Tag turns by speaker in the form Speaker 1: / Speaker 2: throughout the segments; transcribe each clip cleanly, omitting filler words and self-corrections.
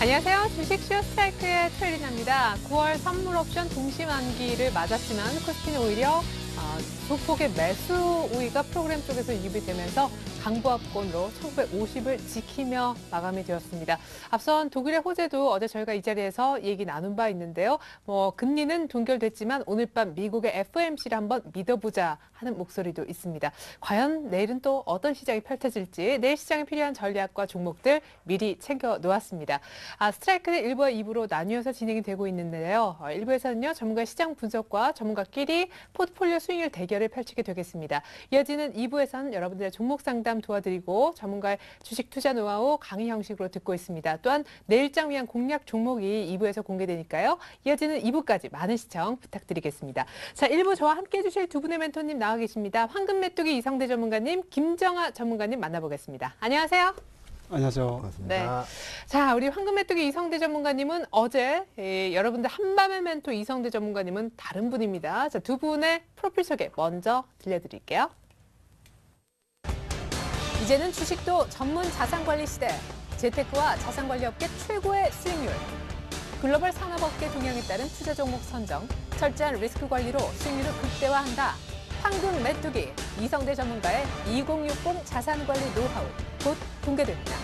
Speaker 1: 안녕하세요. 주식쇼 스트라이크의 최리나입니다. 9월 선물 옵션 동시 만기를 맞았지만 코스피는 오히려 소폭의 매수 우위가 프로그램 쪽에서 유입이 되면서 강보합권으로 1950을 지키며 마감이 되었습니다. 앞선 독일의 호재도 어제 저희가 이 자리에서 얘기 나눈 바 있는데요. 금리는 동결됐지만 오늘 밤 미국의 FOMC를 한번 믿어보자 하는 목소리도 있습니다. 과연 내일은 또 어떤 시장이 펼쳐질지 내일 시장에 필요한 전략과 종목들 미리 챙겨 놓았습니다. 스트라이크는 1부와 2부로 나뉘어서 진행이 되고 있는데요. 1부에서는요. 전문가 시장 분석과 전문가끼리 포트폴리오 수익률 대결을 펼치게 되겠습니다. 이어지는 2부에서는 여러분들의 종목 상담 도와드리고 전문가의 주식 투자 노하우 강의 형식으로 듣고 있습니다. 또한 내일장 위한 공략 종목이 2부에서 공개되니까요. 이어지는 2부까지 많은 시청 부탁드리겠습니다. 자, 1부 저와 함께 해주실 두 분의 멘토님 나와 계십니다. 황금 메뚜기 이성대 전문가님, 김정아 전문가님 만나보겠습니다. 안녕하세요.
Speaker 2: 안녕하세요.
Speaker 3: 반갑습니다.
Speaker 1: 네. 자, 우리 황금 메뚜기 이성대 전문가님은 어제 여러분들 한밤의 멘토 이성대 전문가님은 다른 분입니다. 자, 두 분의 프로필 소개 먼저 들려드릴게요. 이제는 주식도 전문 자산관리 시대. 재테크와 자산관리업계 최고의 수익률. 글로벌 산업업계 동향에 따른 투자 종목 선정. 철저한 리스크 관리로 수익률을 극대화한다. 황금 메뚜기 이성대 전문가의 2060 자산관리 노하우 곧 공개됩니다.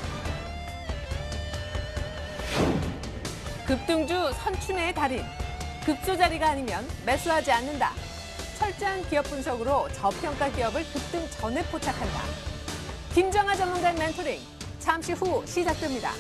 Speaker 1: 급등주 선춘의 달인. 급조자리가 아니면 매수하지 않는다. 철저한 기업 분석으로 저평가 기업을 급등 전에 포착한다. 김정아 전문가의 멘토링 잠시 후 시작됩니다.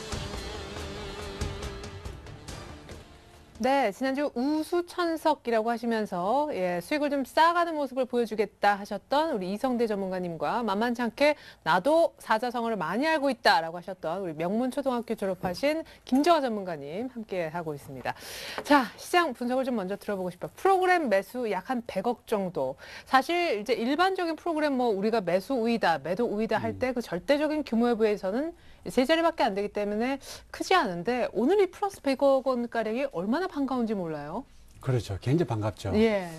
Speaker 1: 네, 지난주 우수천석이라고 하시면서 수익을 좀 쌓아가는 모습을 보여주겠다 하셨던 우리 이성대 전문가님과 만만치 않게 나도 사자성어를 많이 알고 있다라고 하셨던 우리 명문초등학교 졸업하신 김정아 전문가님 함께 하고 있습니다. 자, 시장 분석을 좀 먼저 들어보고 싶어요. 프로그램 매수 약 한 100억 정도. 사실 이제 일반적인 프로그램 우리가 매수 우위다, 매도 우위다 할 때 그 절대적인 규모에 비해서는 세 자리밖에 안 되기 때문에 크지 않은데 오늘 이 플러스 100억 원가량이 얼마나 반가운지 몰라요.
Speaker 2: 그렇죠. 굉장히 반갑죠.
Speaker 1: 예.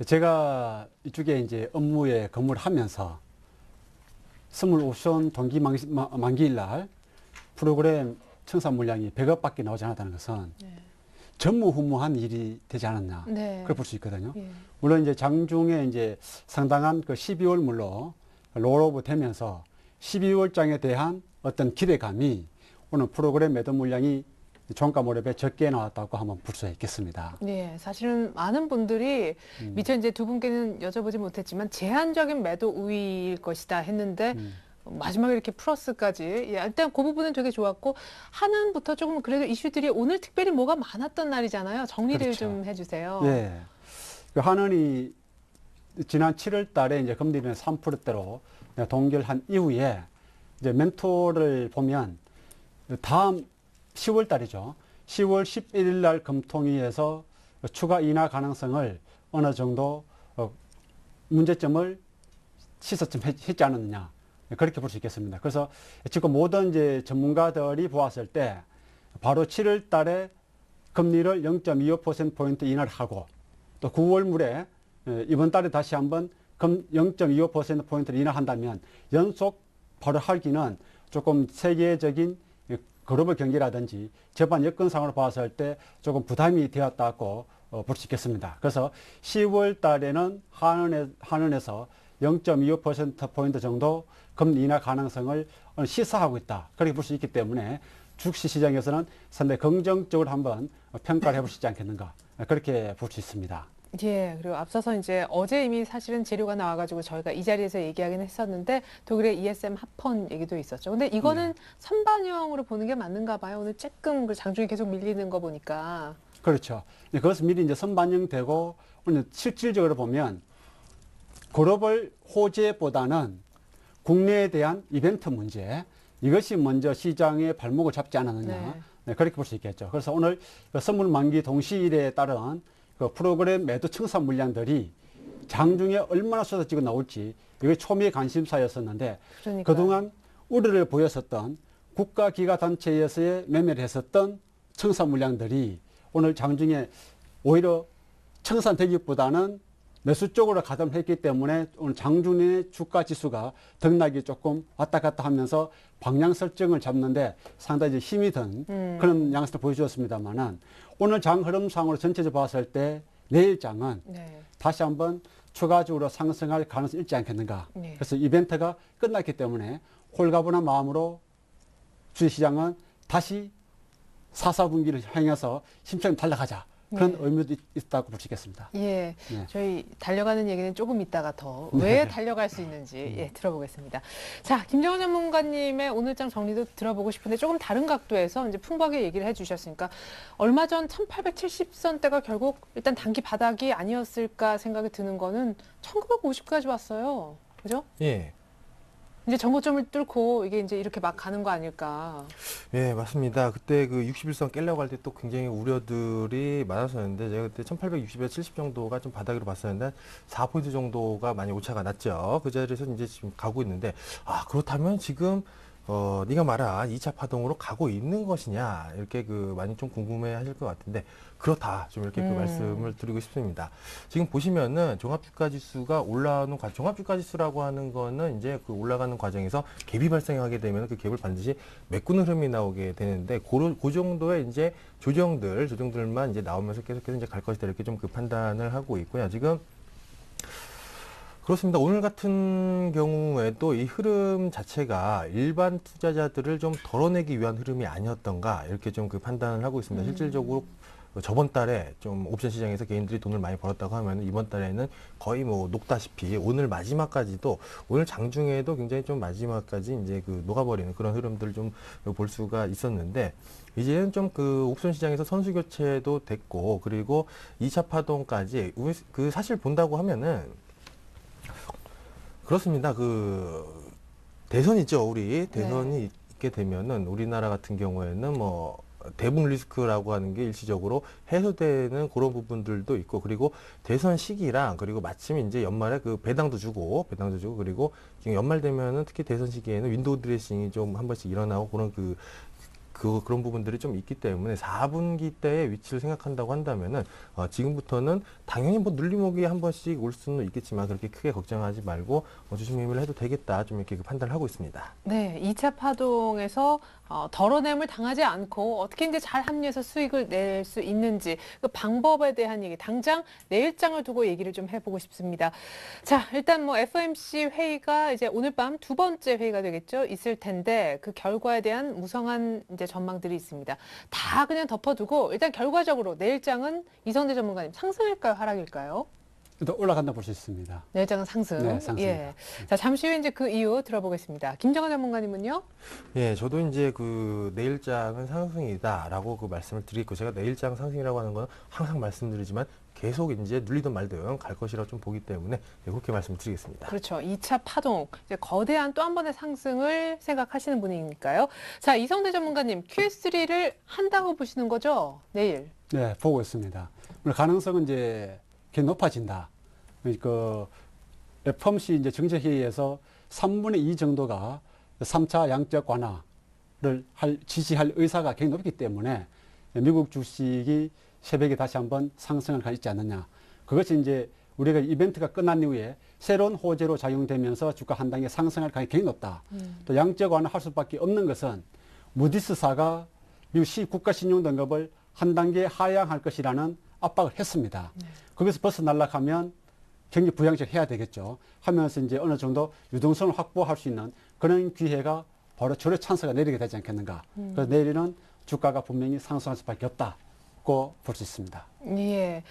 Speaker 2: 제가 이쪽에 이제 업무에 근무를 하면서 선물 옵션 동기 만기일 날 프로그램 청산 물량이 100억밖에 나오지 않았다는 것은 전무후무한 일이 되지 않았나.
Speaker 1: 네.
Speaker 2: 그렇게 볼 수 있거든요.
Speaker 1: 예.
Speaker 2: 물론 이제 장중에 이제 상당한 그 12월 물로 롤오버 되면서 12월장에 대한 어떤 기대감이 오늘 프로그램 매도 물량이 종가 무렵에 적게 나왔다고 한번 볼 수 있겠습니다.
Speaker 1: 네, 사실은 많은 분들이 미처 이제 두 분께는 여쭤보지 못했지만 제한적인 매도 우위일 것이다 했는데 마지막에 이렇게 플러스까지 일단 그 부분은 되게 좋았고 한은부터 조금 그래도 이슈들이 오늘 특별히 뭐가 많았던 날이잖아요. 정리를
Speaker 2: 그렇죠.
Speaker 1: 좀 해주세요.
Speaker 2: 예, 그 한은이 지난 7월 달에 이제 금리를 3%대로 동결한 이후에 이제 멘토를 보면 다음 10월 달이죠. 10월 11일 날 금통위에서 추가 인하 가능성을 어느 정도 문제점을 시사점 했지 않았느냐. 그렇게 볼 수 있겠습니다. 그래서 지금 모든 이제 전문가들이 보았을 때 바로 7월 달에 금리를 0.25%포인트 인하를 하고 또 9월 물에 이번 달에 다시 한번 0.25%포인트를 인하한다면 연속 바로 하기는 조금 세계적인 글로벌 경기라든지 전반 여건상으로 봤을 때 조금 부담이 되었다고 볼 수 있겠습니다. 그래서 10월 달에는 한은에서 0.25%포인트 정도 금리 인하 가능성을 시사하고 있다. 그렇게 볼 수 있기 때문에 주식시장에서는 상당히 긍정적으로 한번 평가를 해볼 수 있지 않겠는가. 그렇게 볼 수 있습니다.
Speaker 1: 예, 그리고 앞서서 이제 어제 이미 사실은 재료가 나와가지고 저희가 이 자리에서 얘기하긴 했었는데 독일의 ESM 합헌 얘기도 있었죠. 근데 이거는 선반영으로 보는 게 맞는가 봐요. 오늘 조금 장중에 계속 밀리는 거 보니까.
Speaker 2: 그렇죠. 그것은 미리 이제 선반영되고 오늘 실질적으로 보면 글로벌 호재보다는 국내에 대한 이벤트 문제 이것이 먼저 시장의 발목을 잡지 않았느냐. 네, 그렇게 볼 수 있겠죠. 그래서 오늘 선물 만기 동시일에 따른 그 프로그램 매도 청산 물량들이 장중에 얼마나 쏟아지고 나올지 이게 초미의 관심사였었는데
Speaker 1: 그러니까요.
Speaker 2: 그동안 우려를 보였었던 국가기관단체에서의 매매를 했었던 청산 물량들이 오늘 장중에 오히려 청산되기보다는 매수 쪽으로 가담했기 때문에 오늘 장중에 주가 지수가 등락이 조금 왔다 갔다 하면서 방향 설정을 잡는데 상당히 힘이 든 그런 양상을 보여주었습니다만은 오늘 장 흐름상으로 전체적으로 봤을 때 내일 장은
Speaker 1: 네.
Speaker 2: 다시 한번 추가적으로 상승할 가능성이 있지 않겠는가.
Speaker 1: 네.
Speaker 2: 그래서 이벤트가 끝났기 때문에 홀가분한 마음으로 주식시장은 다시 4, 4분기를 향해서 힘차게 달려가자. 그런
Speaker 1: 네.
Speaker 2: 의미도 있다고 볼 수 있겠습니다.
Speaker 1: 예,
Speaker 2: 네.
Speaker 1: 저희 달려가는 얘기는 조금 이따가 더 왜 달려갈 수 있는지 예, 들어보겠습니다. 자, 김정은 전문가님의 오늘장 정리도 들어보고 싶은데 조금 다른 각도에서 이제 풍부하게 얘기를 해주셨으니까 얼마 전 1870선대가 결국 일단 단기 바닥이 아니었을까 생각이 드는 거는 1950까지 왔어요. 그죠?
Speaker 3: 예.
Speaker 1: 이제 전고점을 뚫고 이게 이제 이렇게 막 가는 거 아닐까.
Speaker 3: 예, 맞습니다. 그때 그 61선 깨려고 할 때 또 굉장히 우려들이 많았었는데, 제가 그때 1860에서 70 정도가 좀 바닥으로 봤었는데, 4포인트 정도가 많이 오차가 났죠. 그 자리에서 이제 지금 가고 있는데, 그렇다면 지금, 네가 말한 2차 파동으로 가고 있는 것이냐, 이렇게 많이 좀 궁금해 하실 것 같은데, 그렇다. 좀 이렇게 그 말씀을 드리고 싶습니다. 지금 보시면은 종합주가지수가 올라오는 종합주가지수라고 하는 거는 이제 그 올라가는 과정에서 갭이 발생하게 되면 그 갭을 반드시 메꾸는 흐름이 나오게 되는데 그 정도의 이제 조정들만 이제 나오면서 계속해서 이제 갈 것이다 이렇게 좀 그 판단을 하고 있고요. 지금 그렇습니다. 오늘 같은 경우에도 이 흐름 자체가 일반 투자자들을 좀 덜어내기 위한 흐름이 아니었던가 이렇게 좀 그 판단을 하고 있습니다. 실질적으로 저번 달에 좀 옵션 시장에서 개인들이 돈을 많이 벌었다고 하면 이번 달에는 거의 뭐 녹다시피 오늘 마지막까지도 오늘 장중에도 굉장히 좀 마지막까지 이제 그 녹아버리는 그런 흐름들을 좀 볼 수가 있었는데 이제는 좀 그 옵션 시장에서 선수 교체도 됐고 그리고 2차 파동까지 그 사실 본다고 하면은 그렇습니다. 그 대선 있죠. 우리 대선이 있게 되면은 우리나라 같은 경우에는 뭐 대북 리스크라고 하는 게 일시적으로 해소되는 그런 부분들도 있고 그리고 대선 시기랑 그리고 마침 이제 연말에 그 배당도 주고 그리고 지금 연말 되면은 특히 대선 시기에는 윈도우 드레싱이 좀 한 번씩 일어나고 그런 그런 부분들이 좀 있기 때문에 4분기 때의 위치를 생각한다고 한다면은 지금부터는 당연히 뭐 눌림목이 한 번씩 올 수는 있겠지만 그렇게 크게 걱정하지 말고 주식 매매를 해도 되겠다 좀 이렇게 판단을 하고 있습니다.
Speaker 1: 네, 2차 파동에서 덜어냄을 당하지 않고 어떻게 이제 잘 합리해서 수익을 낼 수 있는지 그 방법에 대한 얘기 당장 내일장을 두고 얘기를 좀 해보고 싶습니다. 자, 일단 뭐 FOMC 회의가 이제 오늘 밤 두 번째 회의가 되겠죠. 있을 텐데 그 결과에 대한 무성한 이제 전망들이 있습니다. 다 그냥 덮어두고 일단 결과적으로 내일장은 이성대 전문가님 상승일까요, 하락일까요?
Speaker 2: 또 올라간다 볼 수 있습니다.
Speaker 1: 내일장은 상승.
Speaker 2: 네, 상승.
Speaker 1: 예. 자, 잠시 후에 이제 그 이유 들어보겠습니다. 김정은 전문가님은요?
Speaker 3: 예, 저도 이제 그 내일장은 상승이다라고 그 말씀을 드리고 제가 내일장 상승이라고 하는 건 항상 말씀드리지만 계속 이제 눌리든 말든 갈 것이라고 좀 보기 때문에 그렇게 말씀드리겠습니다.
Speaker 1: 그렇죠. 2차 파동, 이제 거대한 또 한 번의 상승을 생각하시는 분이니까요. 자, 이성대 전문가님, QS3를 한다고 보시는 거죠? 내일.
Speaker 2: 네, 보고 있습니다. 오늘 가능성은 이제 굉장히 높아진다. 그 FOMC 이제 정책회의에서 3분의 2 정도가 3차 양적 완화를 지지할 의사가 굉장히 높기 때문에 미국 주식이 새벽에 다시 한번 상승을 가 있지 않느냐. 그것이 이제 우리가 이벤트가 끝난 이후에 새로운 호재로 작용되면서 주가 한 단계 상승할 가능성이 굉장히 높다. 또 양적 완화할 수밖에 없는 것은 무디스사가 미국 국가 신용 등급을 한 단계 하향할 것이라는 압박을 했습니다. 거기서 벗어나려면 경기 부양책 해야 되겠죠. 하면서 이제 어느 정도 유동성을 확보할 수 있는 그런 기회가 바로 주로 찬스가 내리게 되지 않겠는가. 그래서 내일은 주가가 분명히 상승할 수밖에 없다고 볼 수 있습니다.
Speaker 1: 예.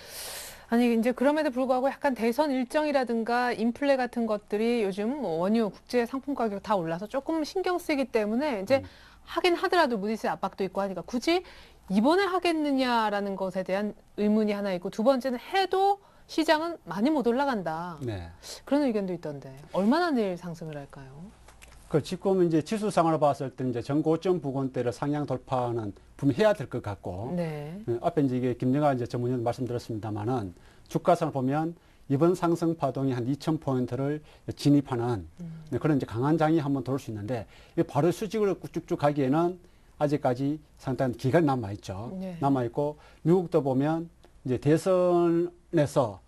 Speaker 1: 아니, 이제 그럼에도 불구하고 약간 대선 일정이라든가 인플레 같은 것들이 요즘 뭐 원유, 국제 상품 가격 다 올라서 조금 신경 쓰이기 때문에 이제 하긴 하더라도 무디스 압박도 있고 하니까 굳이 이번에 하겠느냐라는 것에 대한 의문이 하나 있고 두 번째는 해도 시장은 많이 못 올라간다.
Speaker 2: 네.
Speaker 1: 그런 의견도 있던데 얼마나 내일 상승을 할까요?
Speaker 2: 그 지금 이제 지수상으로 봤을 때 이제 전고점 부근대를 상향 돌파는 분명히 해야 될 것 같고
Speaker 1: 네.
Speaker 2: 앞에 이제 이게 김영하 이제 전문위원 말씀드렸습니다만은 주가상을 보면 이번 상승 파동이 한 2,000포인트를 진입하는 그런 이제 강한 장이 한번 돌 수 있는데 바로 수직으로 쭉쭉 가기에는 아직까지 상당히 기간이 남아 있죠.
Speaker 1: 네.
Speaker 2: 남아 있고 미국도 보면 이제 대선에서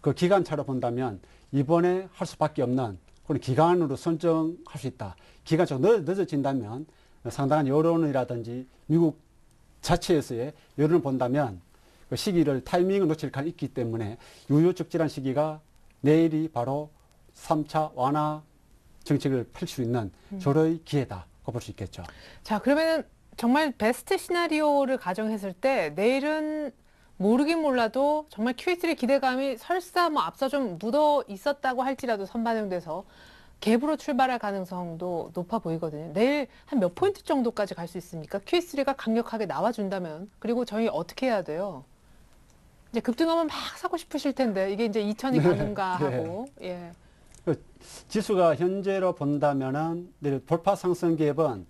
Speaker 2: 그 기간차로 본다면 이번에 할 수밖에 없는 그런 기간으로 선정할 수 있다. 기간차가 늦어진다면 상당한 여론이라든지 미국 자체에서의 여론을 본다면 그 시기를 타이밍을 놓칠 가능성이 있기 때문에 유효적절한 시기가 내일이 바로 3차 완화 정책을 펼 수 있는 절호의 기회다. 볼 수 있겠죠.
Speaker 1: 자, 그러면은 정말 베스트 시나리오를 가정했을 때 내일은 모르긴 몰라도 정말 QE3 기대감이 설사 뭐 앞서 좀 묻어 있었다고 할지라도 선반영돼서 갭으로 출발할 가능성도 높아 보이거든요. 내일 한 몇 포인트 정도까지 갈 수 있습니까? QE3가 강력하게 나와준다면. 그리고 저희 어떻게 해야 돼요? 이제 급등하면 막 사고 싶으실 텐데 이게 이제 2천이 가는가 하고. 예.
Speaker 2: 그 지수가 현재로 본다면은 내일 돌파 상승 갭은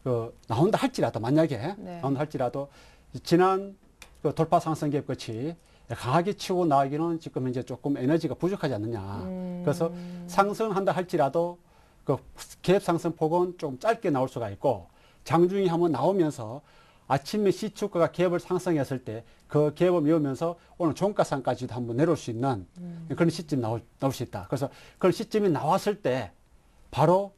Speaker 2: 그 나온다 할지라도 만약에
Speaker 1: 네.
Speaker 2: 나온다 할지라도 지난 그 돌파 상승 갭 끝이 강하게 치고 나가기는 지금 이제 조금 에너지가 부족하지 않느냐. 그래서 상승한다 할지라도 그 갭 상승 폭은 좀 짧게 나올 수가 있고 장중에 한번 나오면서 아침에 시초가가 갭을 상승했을 때 그 갭을 메우면서 오늘 종가상까지도 한번 내려올 수 있는 그런 시점이 나올 수 있다. 그래서 그런 시점이 나왔을 때 바로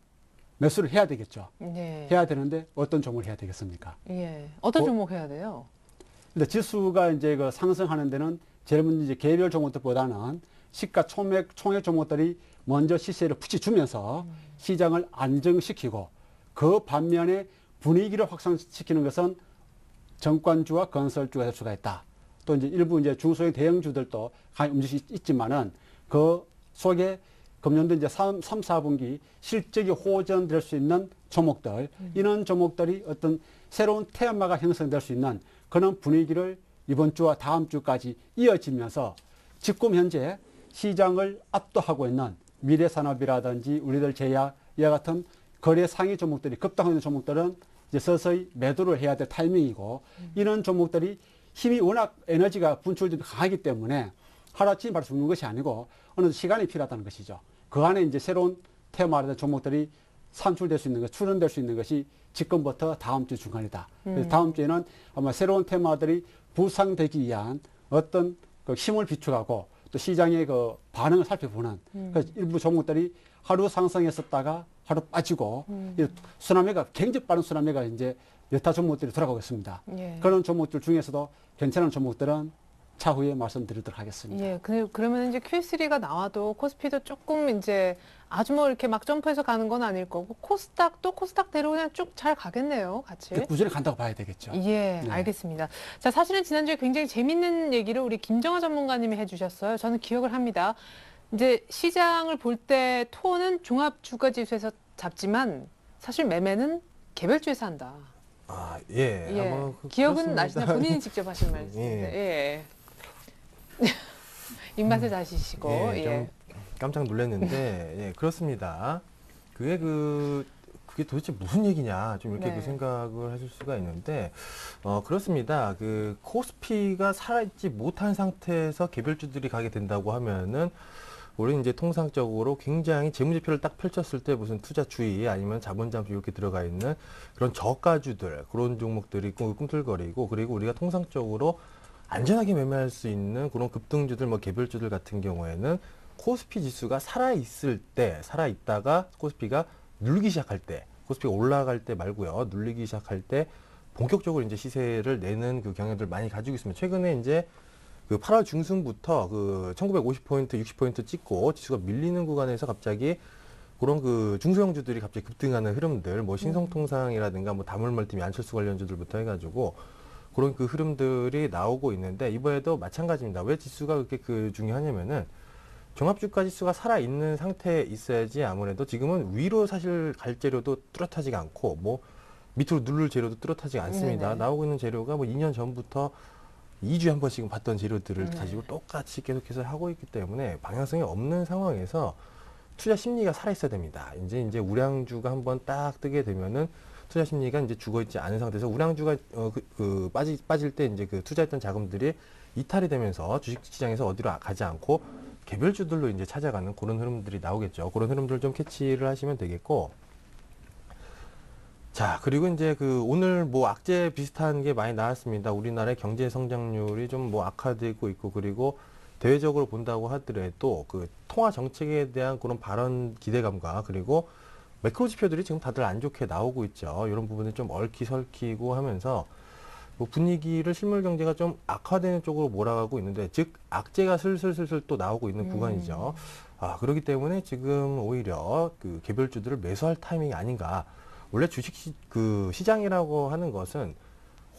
Speaker 2: 매수를 해야 되겠죠.
Speaker 1: 네.
Speaker 2: 해야 되는데 어떤 종목을 해야 되겠습니까?
Speaker 1: 예. 어떤 종목 해야 돼요?
Speaker 2: 근데 지수가 이제 그 상승하는 데는 제일 먼저 이제 개별 종목들보다는 시가 총액 종목들이 먼저 시세를 붙여주면서 시장을 안정시키고 그 반면에 분위기를 확산시키는 것은 정권주와 건설주가 될 수가 있다. 또 이제 일부 이제 중소형 대형주들도 강히 움직일 수 있지만은 그 속에 금년도 이제 3, 4분기 실적이 호전될 수 있는 종목들, 이런 종목들이 어떤 새로운 테마가 형성될 수 있는 그런 분위기를 이번 주와 다음 주까지 이어지면서 지금 현재 시장을 압도하고 있는 미래산업이라든지 우리들 제약, 이와 같은 거래 상위 종목들이 급등하고 있는 종목들은 이제 서서히 매도를 해야 될 타이밍이고 이런 종목들이 힘이 워낙 에너지가 분출이 강하기 때문에 하루아침에 바로 죽는 것이 아니고 어느 시간이 필요하다는 것이죠. 그 안에 이제 새로운 테마라든지 종목들이 산출될 수 있는 것, 출현될 수 있는 것이 지금부터 다음 주 중간이다. 그래서 다음 주에는 아마 새로운 테마들이 부상되기 위한 어떤 그 힘을 비축하고 또 시장의 그 반응을 살펴보는 그래서 일부 종목들이 하루 상승했었다가 하루 빠지고 순환매가 굉장히 빠른 순환매가 이제 여타 종목들이 돌아가고 있습니다.
Speaker 1: 예.
Speaker 2: 그런 종목들 중에서도 괜찮은 종목들은 차후에 말씀드리도록 하겠습니다.
Speaker 1: 예, 그러면 이제 Q3가 나와도 코스피도 조금 이제 아주 뭐 이렇게 막 점프해서 가는 건 아닐 거고 코스닥도 코스닥대로 그냥 쭉 잘 가겠네요, 같이.
Speaker 2: 꾸준히 간다고 봐야 되겠죠.
Speaker 1: 예,
Speaker 2: 네.
Speaker 1: 알겠습니다. 자, 사실은 지난주에 굉장히 재밌는 얘기를 우리 김정아 전문가님이 해주셨어요. 저는 기억을 합니다. 이제 시장을 볼 때 톤은 종합주가지수에서 잡지만 사실 매매는 개별주에서 한다.
Speaker 3: 아, 예.
Speaker 1: 예.
Speaker 3: 아마
Speaker 1: 기억은
Speaker 3: 그렇습니다.
Speaker 1: 나시나 본인이 직접 하신 말씀인데. 예. 입맛을 다시시고.
Speaker 3: 예,
Speaker 1: 예.
Speaker 3: 좀 깜짝 놀랐는데, 예, 그렇습니다. 그게 도대체 무슨 얘기냐, 좀 이렇게
Speaker 1: 네.
Speaker 3: 그 생각을 하실 수가 있는데, 그렇습니다. 그 코스피가 살아있지 못한 상태에서 개별주들이 가게 된다고 하면은, 우리는 이제 통상적으로 굉장히 재무제표를 딱 펼쳤을 때 무슨 투자주의 아니면 자본 잠수 이렇게 들어가 있는 그런 저가주들, 그런 종목들이 꿈틀거리고, 그리고 우리가 통상적으로 안전하게 매매할 수 있는 그런 급등주들, 뭐 개별주들 같은 경우에는 코스피 지수가 살아있을 때, 살아있다가 코스피가 눌리기 시작할 때, 코스피가 올라갈 때 말고요, 눌리기 시작할 때 본격적으로 이제 시세를 내는 그 경향들 많이 가지고 있습니다. 최근에 이제 그 8월 중순부터 그 1950포인트, 60포인트 찍고 지수가 밀리는 구간에서 갑자기 그런 그 중소형주들이 갑자기 급등하는 흐름들, 뭐 신성통상이라든가 뭐 다물멀티, 안철수 관련주들부터 해가지고 그런 그 흐름들이 나오고 있는데 이번에도 마찬가지입니다. 왜 지수가 그렇게 그 중요하냐면은 종합주가 지수가 살아있는 상태에 있어야지 아무래도 지금은 위로 사실 갈 재료도 뚜렷하지가 않고 뭐 밑으로 누를 재료도 뚜렷하지가 않습니다.
Speaker 1: 네네.
Speaker 3: 나오고 있는 재료가 뭐 2년 전부터 2주에 한 번씩 봤던 재료들을 가지고 똑같이 계속해서 하고 있기 때문에 방향성이 없는 상황에서 투자 심리가 살아있어야 됩니다. 이제 우량주가 한번 딱 뜨게 되면은 투자 심리가 이제 죽어있지 않은 상태에서 우량주가 빠질 때 이제 그 투자했던 자금들이 이탈이 되면서 주식시장에서 어디로 가지 않고 개별주들로 이제 찾아가는 그런 흐름들이 나오겠죠. 그런 흐름들 좀 캐치를 하시면 되겠고. 자, 그리고 이제 그 오늘 뭐 악재 비슷한 게 많이 나왔습니다. 우리나라의 경제 성장률이 좀 뭐 악화되고 있고, 그리고 대외적으로 본다고 하더라도 그 통화 정책에 대한 그런 발언 기대감과 그리고 매크로 지표들이 지금 다들 안 좋게 나오고 있죠. 이런 부분을 좀 얽히설키고 하면서 뭐 분위기를 실물 경제가 좀 악화되는 쪽으로 몰아가고 있는데, 즉 악재가 슬슬슬슬 또 나오고 있는 구간이죠. 그렇기 때문에 지금 오히려 그 개별주들을 매수할 타이밍이 아닌가. 원래 그 시장이라고 하는 것은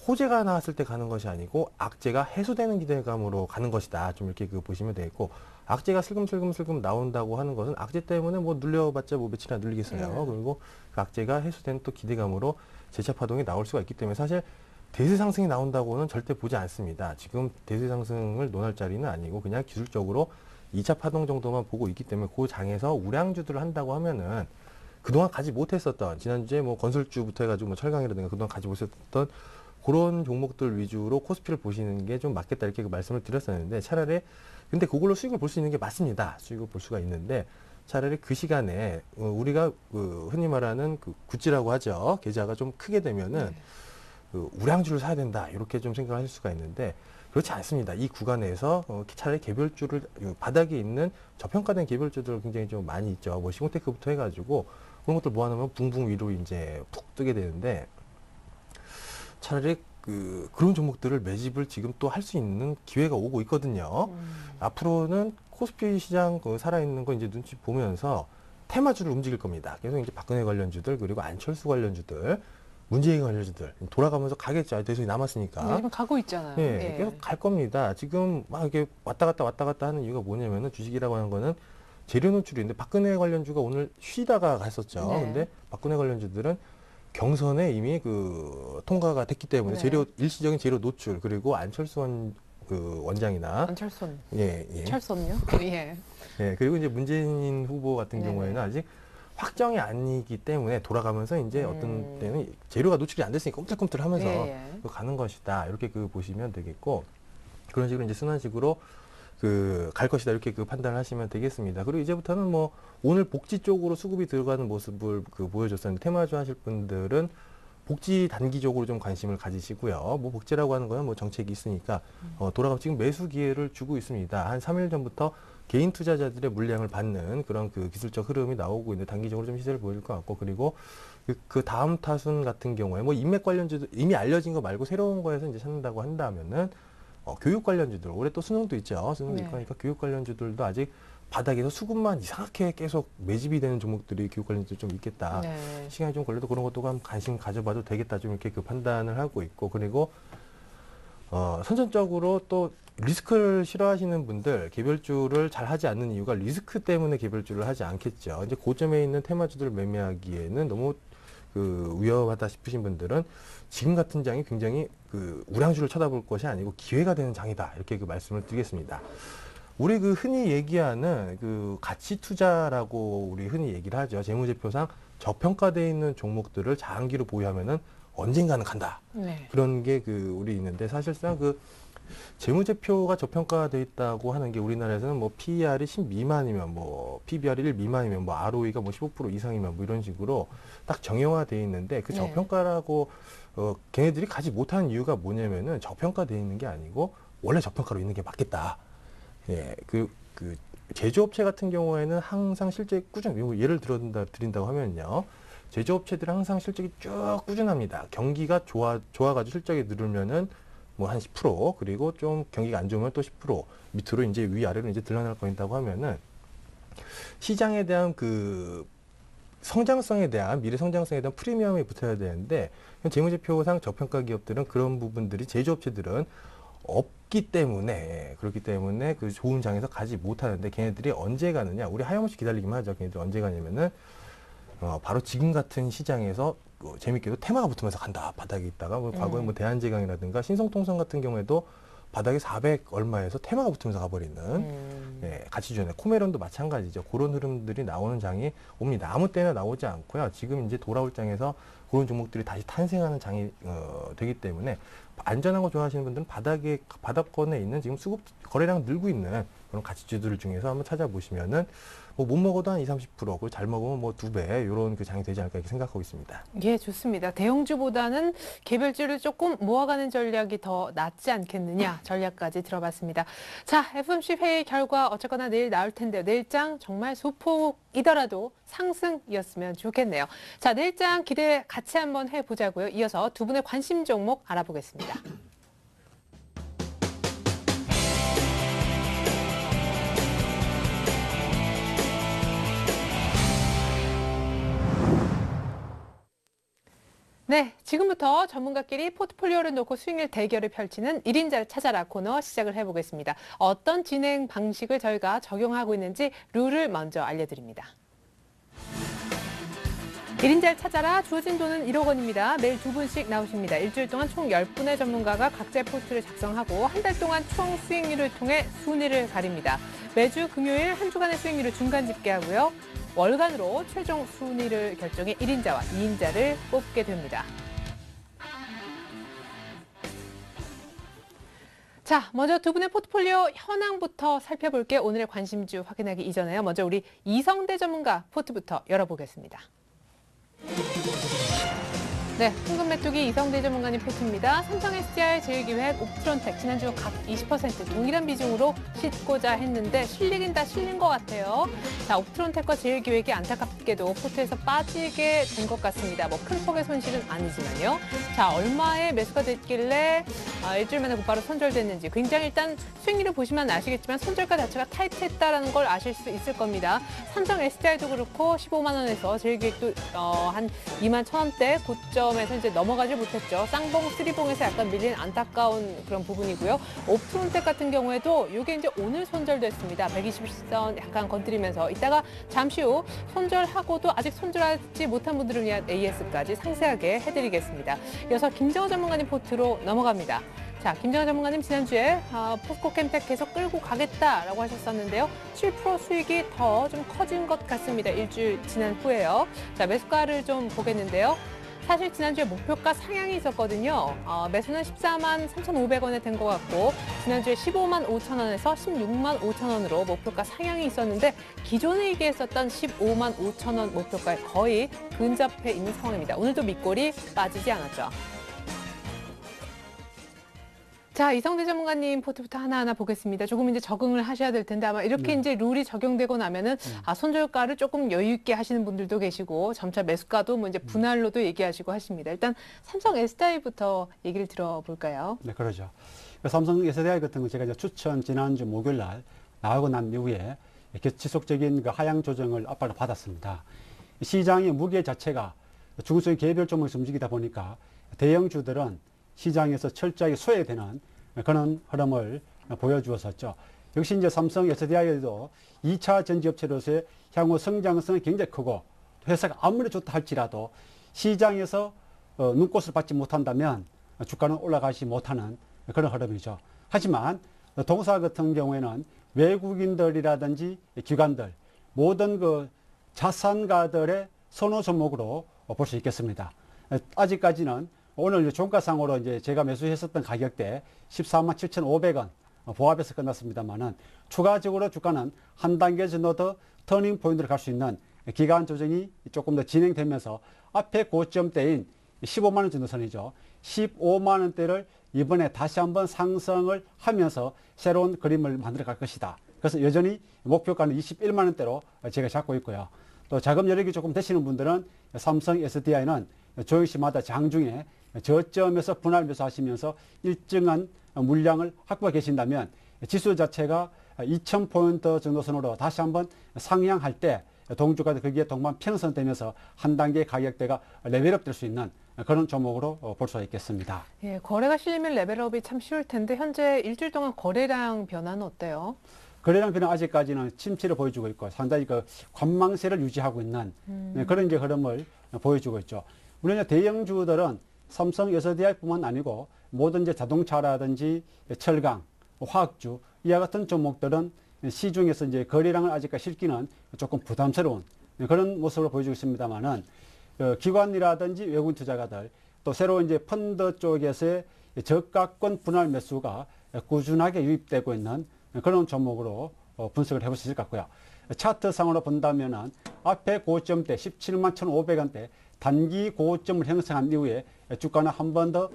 Speaker 3: 호재가 나왔을 때 가는 것이 아니고 악재가 해소되는 기대감으로 가는 것이다. 좀 이렇게 그 보시면 되겠고, 악재가 슬금슬금 나온다고 하는 것은 악재 때문에 뭐 눌려봤자 뭐 며칠이나 눌리겠어요. 그리고 그 악재가 해소된 또 기대감으로 재차 파동이 나올 수가 있기 때문에 사실 대세 상승이 나온다고는 절대 보지 않습니다. 지금 대세 상승을 논할 자리는 아니고 그냥 기술적으로 2차 파동 정도만 보고 있기 때문에 그 장에서 우량주들을 한다고 하면은 그동안 가지 못했었던, 지난주에 뭐 건설주부터 해가지고 뭐 철강이라든가 그동안 가지 못했던 그런 종목들 위주로 코스피를 보시는 게 좀 맞겠다 이렇게 말씀을 드렸었는데, 차라리 근데 그걸로 수익을 볼 수 있는 게 맞습니다. 수익을 볼 수가 있는데 차라리 그 시간에 우리가 그 흔히 말하는 그 굿즈라고 하죠. 계좌가 좀 크게 되면은 그 우량주를 사야 된다 이렇게 좀 생각하실 수가 있는데, 그렇지 않습니다. 이 구간에서 차라리 개별주를, 바닥에 있는 저평가된 개별주들 굉장히 좀 많이 있죠. 뭐 시공테크부터 해가지고 그런 것들 모아놓으면 붕붕 위로 이제 푹 뜨게 되는데, 차라리 그런 종목들을 매집을 지금 또 할 수 있는 기회가 오고 있거든요. 앞으로는 코스피 시장 살아있는 거 이제 눈치 보면서 테마주를 움직일 겁니다. 계속 이제 박근혜 관련주들, 그리고 안철수 관련주들, 문재인 관련주들 돌아가면서 가겠죠. 대선이 남았으니까.
Speaker 1: 지금 가고 있잖아요.
Speaker 3: 네,
Speaker 1: 예.
Speaker 3: 계속 갈 겁니다. 지금 막 이렇게 왔다 갔다 하는 이유가 뭐냐면은, 주식이라고 하는 거는 재료 노출인데 박근혜 관련주가 오늘 쉬다가 갔었죠.
Speaker 1: 네.
Speaker 3: 근데 박근혜 관련주들은 경선에 이미 그 통과가 됐기 때문에
Speaker 1: 네.
Speaker 3: 일시적인 재료 노출, 그리고 안철수 원장이나
Speaker 1: 안철손.
Speaker 3: 예.
Speaker 1: 철손요? 예.
Speaker 3: 예, 그리고 이제 문재인 후보 같은
Speaker 1: 네네.
Speaker 3: 경우에는 아직 확정이 아니기 때문에 돌아가면서 이제 어떤 때는 재료가 노출이 안 됐으니까 꿈틀꿈틀하면서
Speaker 1: 예.
Speaker 3: 가는 것이다. 이렇게 보시면 되겠고, 그런 식으로 이제 순환식으로 갈 것이다. 이렇게 판단을 하시면 되겠습니다. 그리고 이제부터는 뭐 오늘 복지 쪽으로 수급이 들어가는 모습을 보여줬었는데, 테마주 하실 분들은 복지 단기적으로 좀 관심을 가지시고요. 뭐 복지라고 하는 거는 뭐 정책이 있으니까 돌아가면 지금 매수 기회를 주고 있습니다. 한 3일 전부터 개인 투자자들의 물량을 받는 그런 기술적 흐름이 나오고 있는데, 단기적으로 좀 시세를 보여줄 것 같고, 그리고 그 다음 타순 같은 경우에 뭐 인맥 관련주도 이미 알려진 거 말고 새로운 거에서 이제 찾는다고 한다면은 교육 관련주들, 올해 또 수능도 있죠. 수능도 있고 하니까 교육 관련주들도 아직 바닥에서 수급만 이상하게 계속 매집이 되는 종목들이 교육 관련주도 좀 있겠다.
Speaker 1: 네.
Speaker 3: 시간이 좀 걸려도 그런 것도 한번 관심 가져봐도 되겠다. 좀 이렇게 판단을 하고 있고, 그리고 선천적으로 또 리스크를 싫어하시는 분들, 개별주를 잘 하지 않는 이유가 리스크 때문에 개별주를 하지 않겠죠. 이제 고점에 있는 테마주들을 매매하기에는 너무 위험하다 싶으신 분들은 지금 같은 장이 굉장히 우량주를 쳐다볼 것이 아니고 기회가 되는 장이다. 이렇게 말씀을 드리겠습니다. 우리 흔히 얘기하는 가치 투자라고 우리 흔히 얘기를 하죠. 재무제표상 저평가되어 있는 종목들을 장기로 보유하면은 언젠가는 간다.
Speaker 1: 네.
Speaker 3: 그런 게 우리 있는데, 사실상 재무제표가 저평가되어 있다고 하는 게 우리나라에서는 뭐 PER이 10 미만이면 뭐 PBR이 1 미만이면 뭐 ROE가 뭐 15% 이상이면 뭐 이런 식으로 딱 정형화되어 있는데, 그 저평가라고 걔네들이 가지 못하는 이유가 뭐냐면은 저평가되어 있는 게 아니고 원래 저평가로 있는 게 맞겠다. 예, 제조업체 같은 경우에는 항상 실적이 꾸준히, 예를 드린다고 하면요. 제조업체들은 항상 실적이 쭉 꾸준합니다. 경기가 좋아가지고 실적이 늘으면은 뭐 한 10%, 그리고 좀 경기가 안 좋으면 또 10% 밑으로 이제 위아래로 이제 드러날 거다고 하면은, 시장에 대한 성장성에 대한, 미래 성장성에 대한 프리미엄이 붙어야 되는데, 재무제표상 저평가 기업들은 그런 부분들이, 제조업체들은 없기 때문에, 그렇기 때문에 좋은 장에서 가지 못하는데, 걔네들이 언제 가느냐, 우리 하염없이 기다리기만 하죠. 걔네들이 언제 가냐면은 바로 지금 같은 시장에서 재밌게도 테마가 붙으면서 간다. 바닥에 있다가 과거에 뭐 대한제강이라든가 신성통상 같은 경우에도 바닥에 400 얼마에서 테마가 붙으면서 가버리는 가치주네. 코메론도 마찬가지죠. 그런 흐름들이 나오는 장이 옵니다. 아무 때나 나오지 않고요. 지금 이제 돌아올 장에서 그런 종목들이 다시 탄생하는 장이 되기 때문에, 안전한 거 좋아하시는 분들은 바닥권에 있는 지금 수급 거래량 늘고 있는 그런 가치주들 중에서 한번 찾아보시면은 못 먹어도 한 20, 30%, 그리고 잘 먹으면 뭐 2배 이런 그 장이 되지 않을까 이렇게 생각하고 있습니다.
Speaker 1: 예, 좋습니다. 대형주보다는 개별주를 조금 모아가는 전략이 더 낫지 않겠느냐 전략까지 들어봤습니다. 자, FOMC 회의 결과 어쨌거나 내일 나올 텐데요. 내일장 정말 소폭이더라도 상승이었으면 좋겠네요. 자, 내일장 기대 같이 한번 해보자고요. 이어서 두 분의 관심 종목 알아보겠습니다. 네, 지금부터 전문가끼리 포트폴리오를 놓고 수익률 대결을 펼치는 1인자를 찾아라 코너 시작을 해보겠습니다. 어떤 진행 방식을 저희가 적용하고 있는지 룰을 먼저 알려드립니다. 1인자를 찾아라 주어진 돈은 1억 원입니다. 매일 2분씩 나오십니다. 일주일 동안 총 10분의 전문가가 각자의 포트를 작성하고 한 달 동안 총 수익률을 통해 순위를 가립니다. 매주 금요일 한 주간의 수익률을 중간 집계하고요. 월간으로 최종 순위를 결정해 1인자와 2인자를 뽑게 됩니다. 자, 먼저 두 분의 포트폴리오 현황부터 살펴볼게요. 오늘의 관심주 확인하기 이전에요. 먼저 우리 이성대 전문가 포트부터 열어보겠습니다. 네, 황금 메뚜기 이성대 전문가님 포트입니다. 삼성 SDI 제일기획, 옵트론텍 지난주 각 20% 동일한 비중으로 싣고자 했는데 실리긴 다 실린 것 같아요. 자, 옵트론텍과 제일기획이 안타깝게도 포트에서 빠지게 된 것 같습니다. 뭐 큰 폭의 손실은 아니지만요. 자, 얼마에 매수가 됐길래 일주일 만에 곧바로 손절됐는지 굉장히 일단 수익률을 보시면 아시겠지만 손절가 자체가 타이트했다라는 걸 아실 수 있을 겁니다. 삼성 SDI도 그렇고 15만 원에서 제일기획도 한 2만 1,000원대 고점에서 이제 넘어가지 못했죠. 쌍봉, 쓰리봉에서 약간 밀린 안타까운 그런 부분이고요. 옵트론텍 같은 경우에도 이게 이제 오늘 손절됐습니다. 120선 약간 건드리면서 이따가 잠시 후 손절하고도 아직 손절하지 못한 분들을 위한 AS까지 상세하게 해드리겠습니다. 이어서 김정호 전문가님 포트로 넘어갑니다. 자, 김정호 전문가님 지난주에 포스코 캠텍 계속 끌고 가겠다라고 하셨었는데요. 7% 수익이 더 좀 커진 것 같습니다. 일주일 지난 후에요. 자, 매수가를 좀 보겠는데요. 사실 지난주에 목표가 상향이 있었거든요. 매수는 14만 3,500원에 된 것 같고 지난주에 15만 5천 원에서 16만 5천 원으로 목표가 상향이 있었는데 기존에 얘기했었던 15만 5천 원 목표가에 거의 근접해 있는 상황입니다. 오늘도 밑골이 빠지지 않았죠. 자, 이성대 전문가님 포트부터 하나하나 보겠습니다. 조금 이제 적응을 하셔야 될 텐데 아마 이렇게 이제 룰이 적용되고 나면은 손절가를 조금 여유 있게 하시는 분들도 계시고 점차 매수가도 뭐 이제 분할로도 얘기하시고 하십니다. 일단 삼성 SDI부터 얘기를 들어볼까요?
Speaker 2: 네, 그러죠. 삼성 SDI 같은 거 제가 이제 추천 지난주 목요일 날 나오고 난 이후에 이렇게 지속적인 그 하향 조정을 압박을 받았습니다. 시장의 무게 자체가 중소형 개별 종목에서 움직이다 보니까 대형주들은 시장에서 철저하게 소외되는 그런 흐름을 보여주었었죠. 역시 이제 삼성 SDI에도 2차 전지업체로서의 향후 성장성이 굉장히 크고 회사가 아무리 좋다 할지라도 시장에서 눈꽃을 받지 못한다면 주가는 올라가지 못하는 그런 흐름이죠. 하지만 동사 같은 경우에는 외국인들이라든지 기관들 모든 그 자산가들의 선호 종목으로 볼 수 있겠습니다. 아직까지는 오늘 종가상으로 이제 제가 매수했었던 가격대 14만 7,500원 보합해서 끝났습니다만은 추가적으로 주가는 한 단계 정도 더 터닝 포인트로 갈 수 있는 기간 조정이 조금 더 진행되면서 앞에 고점대인 15만 원 정도 선이죠. 15만 원대를 이번에 다시 한번 상승을 하면서 새로운 그림을 만들어 갈 것이다. 그래서 여전히 목표가는 21만 원대로 제가 잡고 있고요. 또 자금 여력이 조금 되시는 분들은 삼성 SDI는 조용시마다 장중에 저점에서 분할 매수하시면서 일정한 물량을 확보하고 계신다면 지수 자체가 2,000포인트 정도 선으로 다시 한번 상향할 때 동주가 거기에 동반 편성되면서 한 단계 가격대가 레벨업 될 수 있는 그런 종목으로 볼 수 있겠습니다.
Speaker 1: 예, 거래가 실리면 레벨업이 참 쉬울 텐데 현재 일주일 동안 거래량 변화는 어때요?
Speaker 2: 거래량 변화 아직까지는 침체를 보여주고 있고 상당히 그 관망세를 유지하고 있는 그런 이제 흐름을 보여주고 있죠. 물론 대형주들은 삼성 SDI뿐만 아니고 모든 이제 자동차라든지 철강, 화학주 이와 같은 종목들은 시중에서 이제 거래량을 아직까지 실기는 조금 부담스러운 그런 모습을 보여주고 있습니다만은 기관이라든지 외국인 투자가들 또 새로 이제 펀드 쪽에서의 저가권 분할 매수가 꾸준하게 유입되고 있는 그런 종목으로 분석을 해볼 수 있을 것 같고요. 차트상으로 본다면은 앞에 고점대 17만 1,500원대 단기 고점을 형성한 이후에 주가는 한 번 더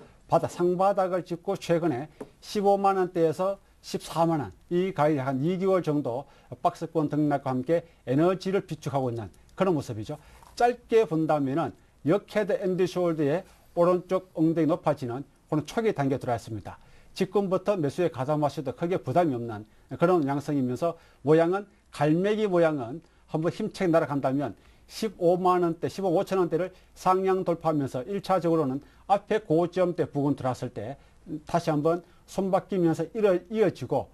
Speaker 2: 상바닥을 짚고 최근에 15만 원대에서 14만 원, 이 가격이 한 2개월 정도 박스권 등락과 함께 에너지를 비축하고 있는 그런 모습이죠. 짧게 본다면은 역헤드 앤드 숄더의 오른쪽 엉덩이 높아지는 그런 초기 단계에 들어왔습니다. 지금부터 매수에 가담하셔도 크게 부담이 없는 그런 양성이면서 모양은 갈매기 모양은 한번 힘차게 날아간다면 15만 원대, 15, 5천 원대를 상향 돌파하면서 1차적으로는 앞에 고점대 부근 들어왔을 때 다시 한번 손바뀌면서 이어지고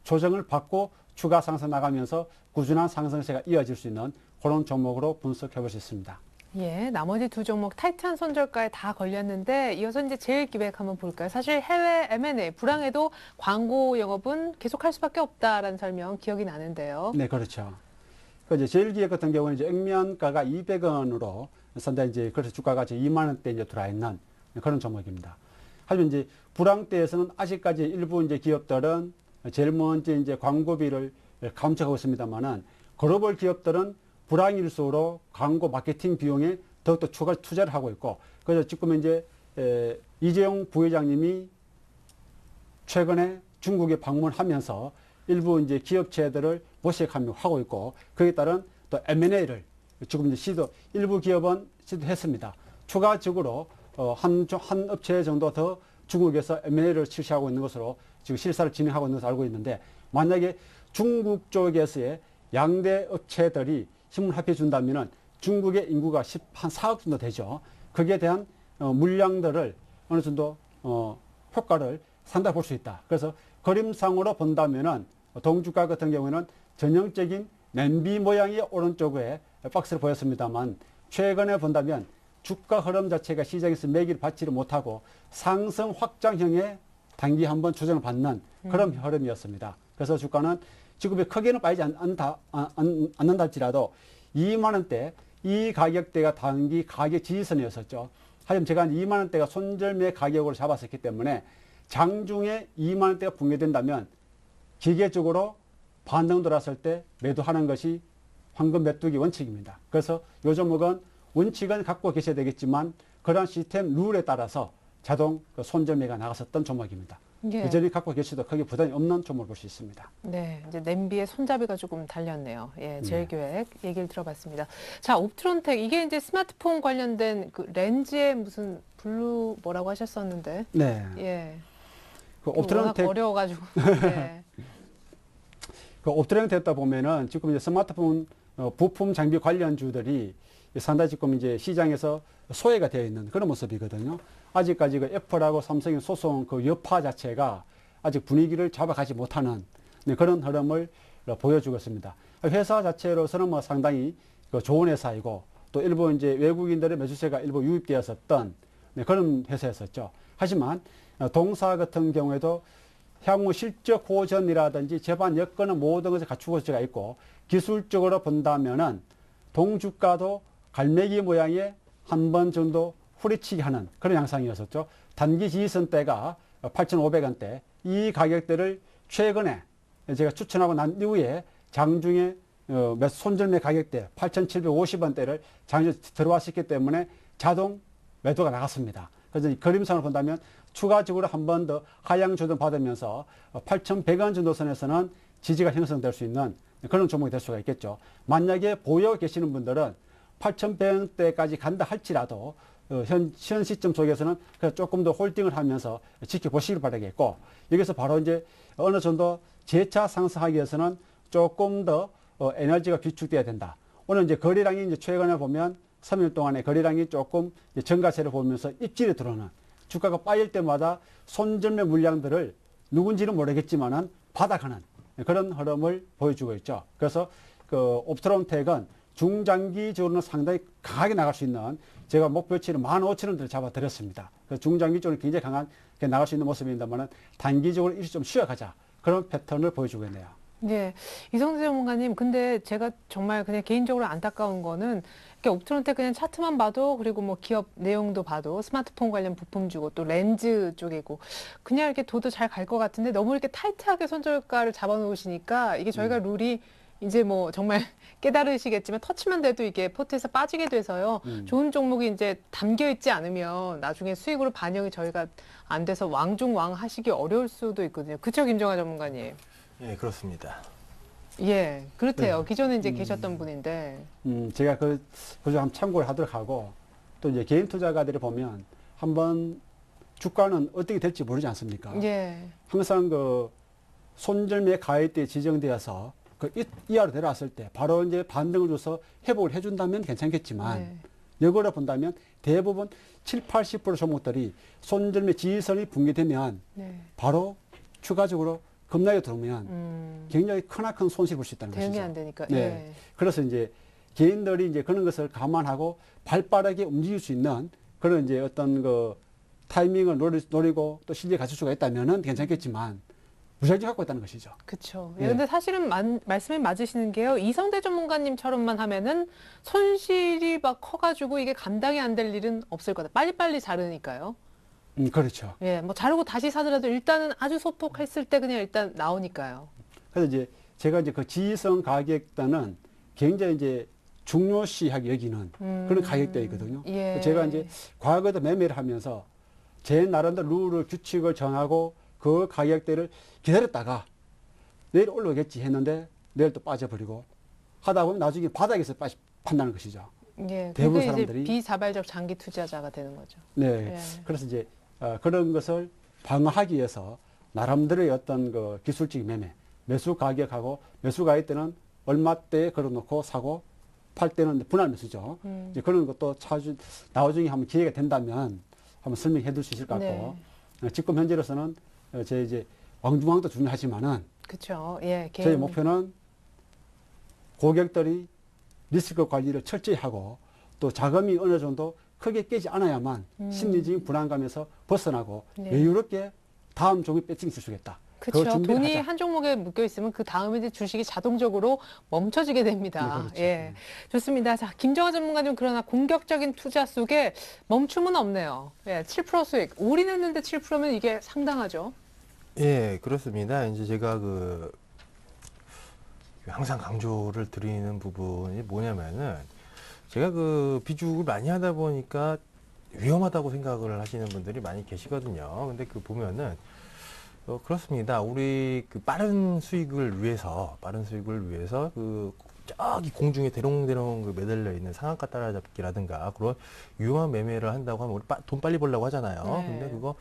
Speaker 2: 조정을 받고 추가 상승 나가면서 꾸준한 상승세가 이어질 수 있는 그런 종목으로 분석해 볼 수 있습니다.
Speaker 1: 예, 나머지 두 종목 타이트한 손절가에 다 걸렸는데 이어서 이제 제일기획 한번 볼까요? 사실 해외 M&A 불황에도 광고 영업은 계속할 수밖에 없다라는 설명 기억이 나는데요.
Speaker 2: 네, 그렇죠. 그 이제 제일기획 같은 경우는 이제 액면가가 200원으로 상당히 이제 그래서 주가가 이제 2만 원대 이제 들어와 있는 그런 종목입니다. 하지만 이제 불황 때에서는 아직까지 일부 이제 기업들은 제일 먼저 이제 광고비를 감축하고 있습니다만은 글로벌 기업들은 불황일수록 광고 마케팅 비용에 더욱더 추가 투자를 하고 있고, 그래서 지금 이제 이재용 부회장님이 최근에 중국에 방문하면서 일부 이제 기업체들을 모색하고 있고, 거기에 따른 또 M&A를 지금 이제 일부 기업은 시도했습니다. 추가적으로 한 업체 정도 더 중국에서 M&A를 실시하고 있는 것으로 지금 실사를 진행하고 있는 것으로 알고 있는데, 만약에 중국 쪽에서의 양대 업체들이 힘을 합해 준다면은 중국의 인구가 한 4억 정도 되죠. 거기에 대한 물량들을 어느 정도 효과를 상당히 볼 수 있다. 그래서 그림상으로 본다면은 동주가 같은 경우에는 전형적인 냄비 모양의 오른쪽에 박스를 보였습니다만, 최근에 본다면 주가 흐름 자체가 시장에서 매기를 받지를 못하고 상승 확장형의 단기 한번 조정을 받는 그런 흐름이었습니다. 그래서 주가는 지금의 크게는 빠지지 않는다 할지라도 2만 원대 이 가격대가 단기 가격 지지선이었었죠. 하지만 제가 2만 원대가 손절매 가격으로 잡았었기 때문에 장중에 2만 원대가 붕괴된다면 기계적으로 반등 돌았을 때 매도하는 것이 황금 메뚜기 원칙입니다. 그래서 요 종목은 원칙은 갖고 계셔야 되겠지만 그런 시스템 룰에 따라서 자동 손절매가 나갔었던 종목입니다.
Speaker 1: 예.
Speaker 2: 여전히 갖고 계셔도 크게 부담이 없는 종목을 볼 수 있습니다.
Speaker 1: 네, 이제 냄비에 손잡이가 조금 달렸네요. 예, 제일기획 얘기를 들어봤습니다. 자, 옵트론텍 이게 이제 스마트폰 관련된 그 렌즈에 무슨 블루 뭐라고 하셨었는데,
Speaker 2: 네.
Speaker 1: 예,
Speaker 2: 그
Speaker 1: 워낙
Speaker 2: 옵트론텍
Speaker 1: 어려워가지고. 네.
Speaker 2: 그 옵트론텍 됐다 보면은 지금 이제 스마트폰 부품 장비 관련주들이 상당히 지금 이제 시장에서 소외가 되어 있는 그런 모습이거든요. 아직까지 그 애플하고 삼성의 소송 그 여파 자체가 아직 분위기를 잡아가지 못하는 그런 흐름을 보여주고 있습니다. 회사 자체로서는 뭐 상당히 그 좋은 회사이고 또 일부 이제 외국인들의 매수세가 일부 유입되었었던 그런 회사였었죠. 하지만 동사 같은 경우에도 향후 실적 호전이라든지 제반 여건은 모든 것을 갖추고 있고, 기술적으로 본다면은 동주가도 갈매기 모양의 한 번 정도 후리치기 하는 그런 양상이었었죠. 단기 지지선대가 8,500원대 이 가격대를 최근에 제가 추천하고 난 이후에 장중에 손절매 가격대 8,750원대를 장중에 들어왔었기 때문에 자동 매도가 나갔습니다. 그래서 이 그림상을 본다면 추가적으로 한 번 더 하향 조정 받으면서 8,100원 정도 선에서는 지지가 형성될 수 있는 그런 종목이 될 수가 있겠죠. 만약에 보유 계시는 분들은 8,100원대까지 간다 할지라도 현 시점 속에서는 조금 더 홀딩을 하면서 지켜보시길 바라겠고, 여기서 바로 이제 어느 정도 재차 상승하기 위해서는 조금 더 에너지가 비축돼야 된다. 오늘 이제 거래량이 이제 최근에 보면 3일 동안에 거래량이 조금 증가세를 보면서 입질에 들어오는, 주가가 빠질 때마다 손절매 물량들을 누군지는 모르겠지만은 받아가는 그런 흐름을 보여주고 있죠. 그래서 그 옵트론텍은 중장기적으로는 상당히 강하게 나갈 수 있는, 제가 목표치를 15,000원대를 잡아드렸습니다. 그래서 중장기적으로 굉장히 강하게 나갈 수 있는 모습입니다만은 단기적으로 일시 좀 쉬어가자 그런 패턴을 보여주고 있네요.
Speaker 1: 예, 이성재 전문가님, 근데 제가 정말 그냥 개인적으로 안타까운 거는 이렇게 옵트론텍 그냥 차트만 봐도 그리고 뭐 기업 내용도 봐도 스마트폰 관련 부품 주고 또 렌즈 쪽이고 그냥 이렇게 도도 잘 갈 것 같은데 너무 이렇게 타이트하게 손절가를 잡아놓으시니까 이게 저희가 룰이 이제 뭐 정말 깨달으시겠지만 터치만 돼도 이게 포트에서 빠지게 돼서요. 좋은 종목이 이제 담겨 있지 않으면 나중에 수익으로 반영이 저희가 안 돼서 왕중왕 하시기 어려울 수도 있거든요. 그쵸, 김정아 전문가님?
Speaker 3: 예, 그렇습니다.
Speaker 1: 예, 그렇대요.
Speaker 2: 네.
Speaker 1: 기존에 이제 계셨던 분인데.
Speaker 2: 제가 그좀 한번 참고를 하도록 하고 또 이제 개인 투자가들이 보면 한번 주가는 어떻게 될지 모르지 않습니까?
Speaker 1: 예,
Speaker 2: 항상 그 손절매 가액대에 지정되어서 그 이하로 내려왔을 때 바로 이제 반등을 줘서 회복을 해준다면 괜찮겠지만
Speaker 1: 네.
Speaker 2: 역으로 본다면 대부분 7, 80% 종목들이 손절매 지지선이 붕괴되면
Speaker 1: 네.
Speaker 2: 바로 추가적으로 급락이 들어오면 굉장히 크나큰 손실을 볼 수 있다는
Speaker 1: 대응이
Speaker 2: 것이죠.
Speaker 1: 안 되니까.
Speaker 2: 네.
Speaker 1: 예.
Speaker 2: 그래서 이제 개인들이 이제 그런 것을 감안하고 발빠르게 움직일 수 있는 그런 이제 어떤 그 타이밍을 노리고 또 실력을 갖출 수가 있다면은 괜찮겠지만 무작정 갖고 있다는 것이죠.
Speaker 1: 그쵸.
Speaker 2: 예.
Speaker 1: 예, 근데 사실은 말씀이 맞으시는 게요. 이성대 전문가님처럼만 하면은 손실이 막 커가지고 이게 감당이 안 될 일은 없을 거다. 빨리빨리 자르니까요.
Speaker 2: 그렇죠.
Speaker 1: 예, 뭐 자르고 다시 사더라도 일단은 아주 소폭했을 때 그냥 일단 나오니까요.
Speaker 2: 그래서 이제 제가 이제 그 지지성 가격대는 굉장히 이제 중요시하게 여기는 그런 가격대이거든요.
Speaker 1: 예.
Speaker 2: 제가 이제 과거에도 매매를 하면서 제 나름대로 룰을 규칙을 정하고 그 가격대를 기다렸다가 내일 올라오겠지 했는데 내일 또 빠져버리고 하다 보면 나중에 바닥에서 판다는 것이죠.
Speaker 1: 예,
Speaker 2: 대부분
Speaker 1: 그게 이제
Speaker 2: 사람들이-
Speaker 1: 비자발적 장기 투자자가 되는 거죠.
Speaker 2: 네.
Speaker 1: 예.
Speaker 2: 그래서 이제 그런 것을 방어하기 위해서 나름대로의 어떤 그 기술적인 매매, 매수 가격하고 매수 가격대는 얼마대에 걸어놓고 사고 팔 때는 분할 매수죠. 이제 그런 것도 나중에 한번 기회가 된다면 한번 설명해 드릴 수 있을 것 같고 지금 현재로서는 제 이제 왕중왕도 중요하지만은
Speaker 1: 그렇죠. 예,
Speaker 2: 저희 목표는 고객들이 리스크 관리를 철저히 하고 또 자금이 어느 정도 크게 깨지 않아야만 심리적인 불안감에서 벗어나고
Speaker 1: 네.
Speaker 2: 여유롭게 다음 종이 배팅이 있을 수 있겠다. 그걸
Speaker 1: 그렇죠.
Speaker 2: 준비를
Speaker 1: 돈이
Speaker 2: 하자.
Speaker 1: 한 종목에 묶여 있으면 그 다음에 이제 주식이 자동적으로 멈춰지게 됩니다.
Speaker 2: 네, 그렇죠.
Speaker 1: 예, 좋습니다. 자, 김정아 전문가님 그러나 공격적인 투자 속에 멈춤은 없네요. 예, 7% 수익 올인했는데 7%면 이게 상당하죠.
Speaker 3: 예, 그렇습니다. 이제 제가 항상 강조를 드리는 부분이 뭐냐면은 제가 그 비중을 많이 하다 보니까 위험하다고 생각을 하시는 분들이 많이 계시거든요. 근데 그 보면은 그렇습니다. 우리 그 빠른 수익을 위해서 그 저기 공중에 대롱대롱 그 매달려 있는 상한가 따라잡기라든가 그런 위험한 매매를 한다고 하면 우리 돈 빨리 벌려고 하잖아요.
Speaker 1: 네.
Speaker 3: 근데 그거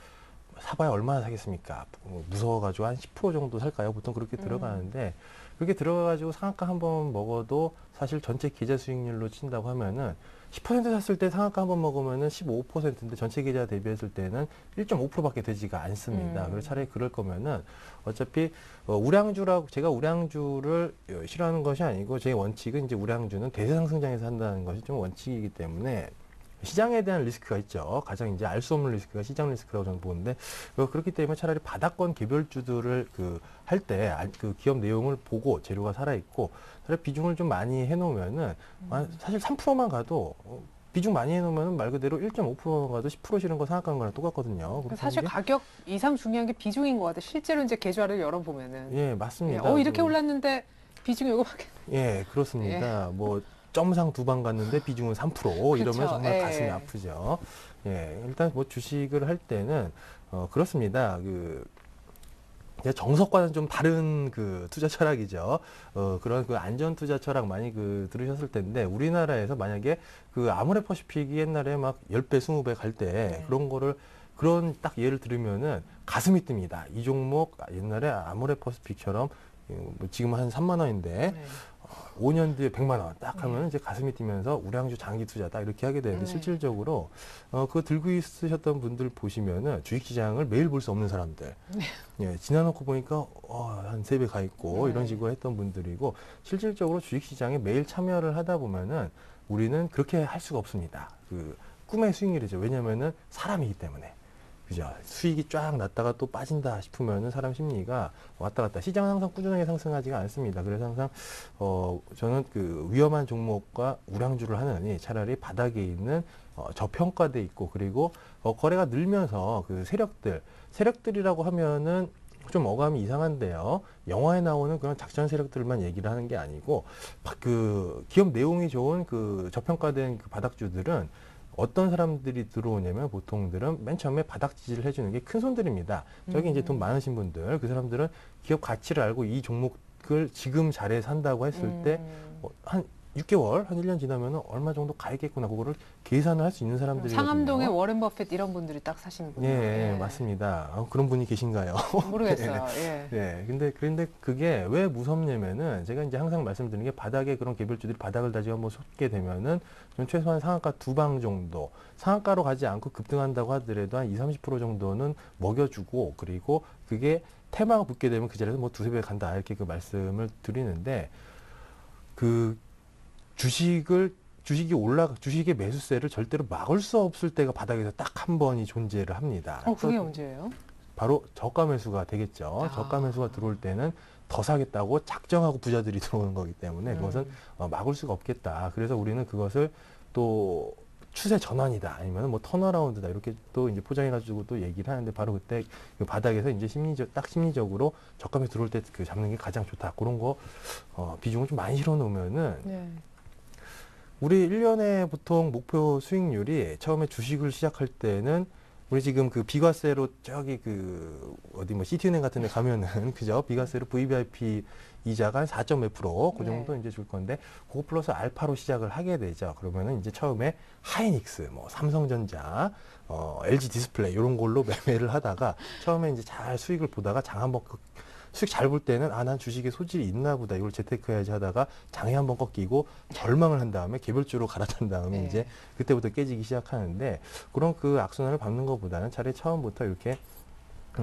Speaker 3: 사봐야 얼마나 사겠습니까? 무서워가지고 한 10% 정도 살까요? 보통 그렇게 들어가는데 그렇게 들어가가지고 상한가 한 번 먹어도 사실 전체 계좌 수익률로 친다고 하면은 10% 샀을 때 상한가 한 번 먹으면은 15%인데 전체 계좌 대비했을 때는 1.5%밖에 되지가 않습니다. 그래서 차라리 그럴 거면은 어차피 제가 우량주를 싫어하는 것이 아니고 제 원칙은 이제 우량주는 대세상승장에서 한다는 것이 좀 원칙이기 때문에 시장에 대한 리스크가 있죠. 가장 이제 알 수 없는 리스크가 시장 리스크라고 저는 보는데 그렇기 때문에 차라리 바닥권 개별주들을 할 때 그 기업 내용을 보고 재료가 살아 있고 차라리 비중을 좀 많이 해놓으면은 사실 3%만 가도 비중 많이 해놓으면 말 그대로 1.5%만 가도 10% 실은 거 생각하는 거랑 똑같거든요. 그렇다는
Speaker 1: 사실
Speaker 3: 게
Speaker 1: 가격 이상 중요한 게 비중인 것 같아요. 실제로 이제 계좌를 열어보면은
Speaker 3: 예, 맞습니다.
Speaker 1: 이렇게 올랐는데 비중이 이거밖에.
Speaker 3: 예, 그렇습니다. 뭐 점상 두 방 갔는데 비중은 3% 이러면
Speaker 1: 그쵸.
Speaker 3: 정말
Speaker 1: 예.
Speaker 3: 가슴이 아프죠. 예, 일단 뭐 주식을 할 때는 그렇습니다. 제가 정석과는 좀 다른 그 투자 철학이죠. 그런 그 안전 투자 철학 많이 들으셨을 텐데 우리나라에서 만약에 그 아모레퍼시픽이 옛날에 막 10배, 20배 갈 때 그런 딱 예를 들으면은 가슴이 뜹니다. 이 종목 옛날에 아모레퍼시픽처럼 지금 한 3만 원인데 5년 뒤에 100만 원 딱 하면 이제 가슴이 뛰면서 우량주 장기 투자다 이렇게 하게 되는데 실질적으로 그거 들고 있으셨던 분들 보시면은 주식시장을 매일 볼 수 없는 사람들 예, 지나놓고 보니까 한 3배 가 있고 이런 식으로 했던 분들이고 실질적으로 주식시장에 매일 참여를 하다 보면은 우리는 그렇게 할 수가 없습니다. 꿈의 수익률이죠. 왜냐면은 사람이기 때문에 그죠? 수익이 쫙 났다가 또 빠진다 싶으면은 사람 심리가 왔다 갔다. 시장은 항상 꾸준하게 상승하지가 않습니다. 그래서 항상 저는 그 위험한 종목과 우량주를 하느니 차라리 바닥에 있는 저평가돼 있고 그리고 거래가 늘면서 그 세력들이라고 하면은 좀 어감이 이상한데요. 영화에 나오는 그런 작전 세력들만 얘기를 하는 게 아니고 그 기업 내용이 좋은 그 저평가된 그 바닥주들은 어떤 사람들이 들어오냐면 보통들은 맨 처음에 바닥 지지를 해주는 게 큰 손들입니다. 저기 이제 돈 많으신 분들, 그 사람들은 기업 가치를 알고 이 종목을 지금 자리에 산다고 했을 때 한 6개월, 한 1년 지나면 얼마 정도 가야겠구나. 그거를 계산을 할 수 있는 사람들이거든요.
Speaker 1: 상암동의 워렌 버핏 이런 분들이 딱 사시는 분이요.
Speaker 3: 예, 맞습니다. 그런 분이 계신가요?
Speaker 1: 모르겠어요. 예.
Speaker 3: 네, 그런데 그게 왜 무섭냐면은 제가 이제 항상 말씀드리는 게 바닥에 그런 개별주들이 바닥을 다지고 한번 솟게 되면은 좀 최소한 상한가 2방 정도, 상한가로 가지 않고 급등한다고 하더라도 한 20-30% 정도는 먹여주고 그리고 그게 테마가 붙게 되면 그 자리에서 뭐 2-3배 간다 이렇게 그 말씀을 드리는데 그 주식의 매수세를 절대로 막을 수 없을 때가 바닥에서 딱 한 번이 존재를 합니다.
Speaker 1: 그게 언제예요?
Speaker 3: 바로 저가 매수가 되겠죠. 저가 매수가 들어올 때는 더 사겠다고 작정하고 부자들이 들어오는 거기 때문에 그것은 막을 수가 없겠다. 그래서 우리는 그것을 또 추세 전환이다 아니면 뭐 턴어라운드다 이렇게 또 이제 포장해가지고 또 얘기를 하는데 바로 그때 그 바닥에서 이제 심리적으로 저가 매수 들어올 때 그 잡는 게 가장 좋다. 그런 거 비중을 좀 많이 실어 놓으면은
Speaker 1: 네.
Speaker 3: 우리 1년에 보통 목표 수익률이 처음에 주식을 시작할 때는 우리 지금 그 비과세로 저기 그 어디 뭐 시티은행 같은 데 가면은 그죠? 비과세로 VVIP 이자가 한 4점 몇 프로 그 정도 이제 줄 건데 그거 플러스 알파로 시작을 하게 되죠. 그러면은 이제 처음에 하이닉스, 뭐 삼성전자, LG 디스플레이 이런 걸로 매매를 하다가 처음에 이제 잘 수익을 보다가 장 한번 수익 잘 볼 때는 난 주식에 소질이 있나 보다. 이걸 재테크해야지 하다가 장에 한번 꺾이고 절망을 한 다음에 개별주로 갈아탄 다음에
Speaker 1: 네.
Speaker 3: 이제 그때부터 깨지기 시작하는데 그런 그 악순환을 밟는 것보다는 차라리 처음부터 이렇게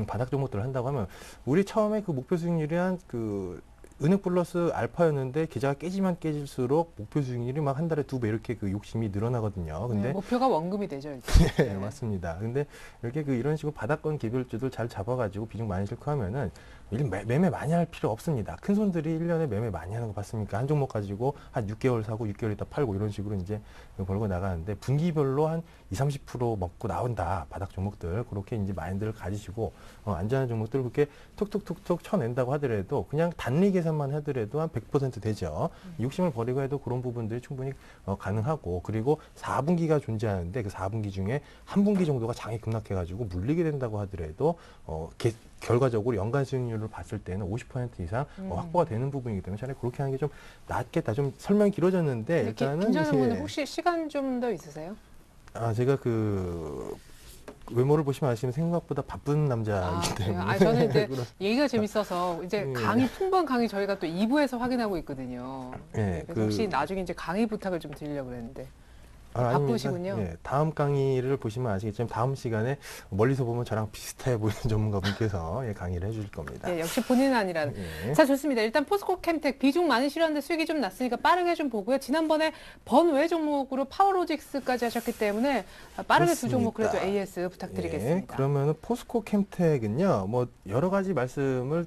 Speaker 3: 바닥 종목들을 한다고 하면 우리 처음에 그 목표 수익률이 한 그 은행 플러스 알파였는데 계좌가 깨지면 깨질수록 목표 수익률이 막 한 달에 2배 이렇게 그 욕심이 늘어나거든요. 근데
Speaker 1: 네, 목표가 원금이 되죠. 일단.
Speaker 3: 네, 맞습니다. 근데 이렇게 그 이런 식으로 바닥권 개별주들 잘 잡아가지고 비중 많이 실고 하면은 매매 많이 할 필요 없습니다. 큰 손들이 1년에 매매 많이 하는 거 봤습니까? 한 종목 가지고 한 6개월 사고 6개월 있다 팔고 이런 식으로 이제 벌고 나가는데 분기별로 한 20-30% 먹고 나온다. 바닥 종목들. 그렇게 이제 마인드를 가지시고 안전한 종목들 그렇게 툭툭툭툭 쳐낸다고 하더라도 그냥 단리 계산만 하더라도 한 100% 되죠. 욕심을 버리고 해도 그런 부분들이 충분히 가능하고 그리고 4분기가 존재하는데 그 4분기 중에 한 분기 정도가 장이 급락해가지고 물리게 된다고 하더라도 결과적으로 연간 수익률을 봤을 때는 50% 이상 확보가 되는 부분이기 때문에 차라리 그렇게 하는 게 좀 낫겠다. 좀 설명이 길어졌는데 일단은
Speaker 1: 김정현 의원님 혹시 시간 좀 더 있으세요?
Speaker 3: 제가 그 외모를 보시면 아시면 생각보다 바쁜 남자이기 때문에
Speaker 1: 저는 이제 얘기가 재밌어서 이제 풍부한 강의 저희가 또 2부에서 확인하고 있거든요.
Speaker 3: 네,
Speaker 1: 그래서 혹시 나중에 이제 강의 부탁을 좀 드리려고 그랬는데. 바쁘시군요.
Speaker 3: 네, 다음 강의를 보시면 아시겠지만 다음 시간에 멀리서 보면 저랑 비슷해 보이는 전문가분께서 강의를 해주실 겁니다.
Speaker 1: 네, 역시 본인은 아니라. 자, 좋습니다. 일단 포스코 캠텍 비중 많이 실었는데 수익이 좀 났으니까 빠르게 좀 보고요. 지난번에 번외 종목으로 파워로직스까지 하셨기 때문에 빠르게 두 종목 그래도 AS 부탁드리겠습니다.
Speaker 3: 네, 그러면 포스코 캠텍은요, 뭐 여러 가지 말씀을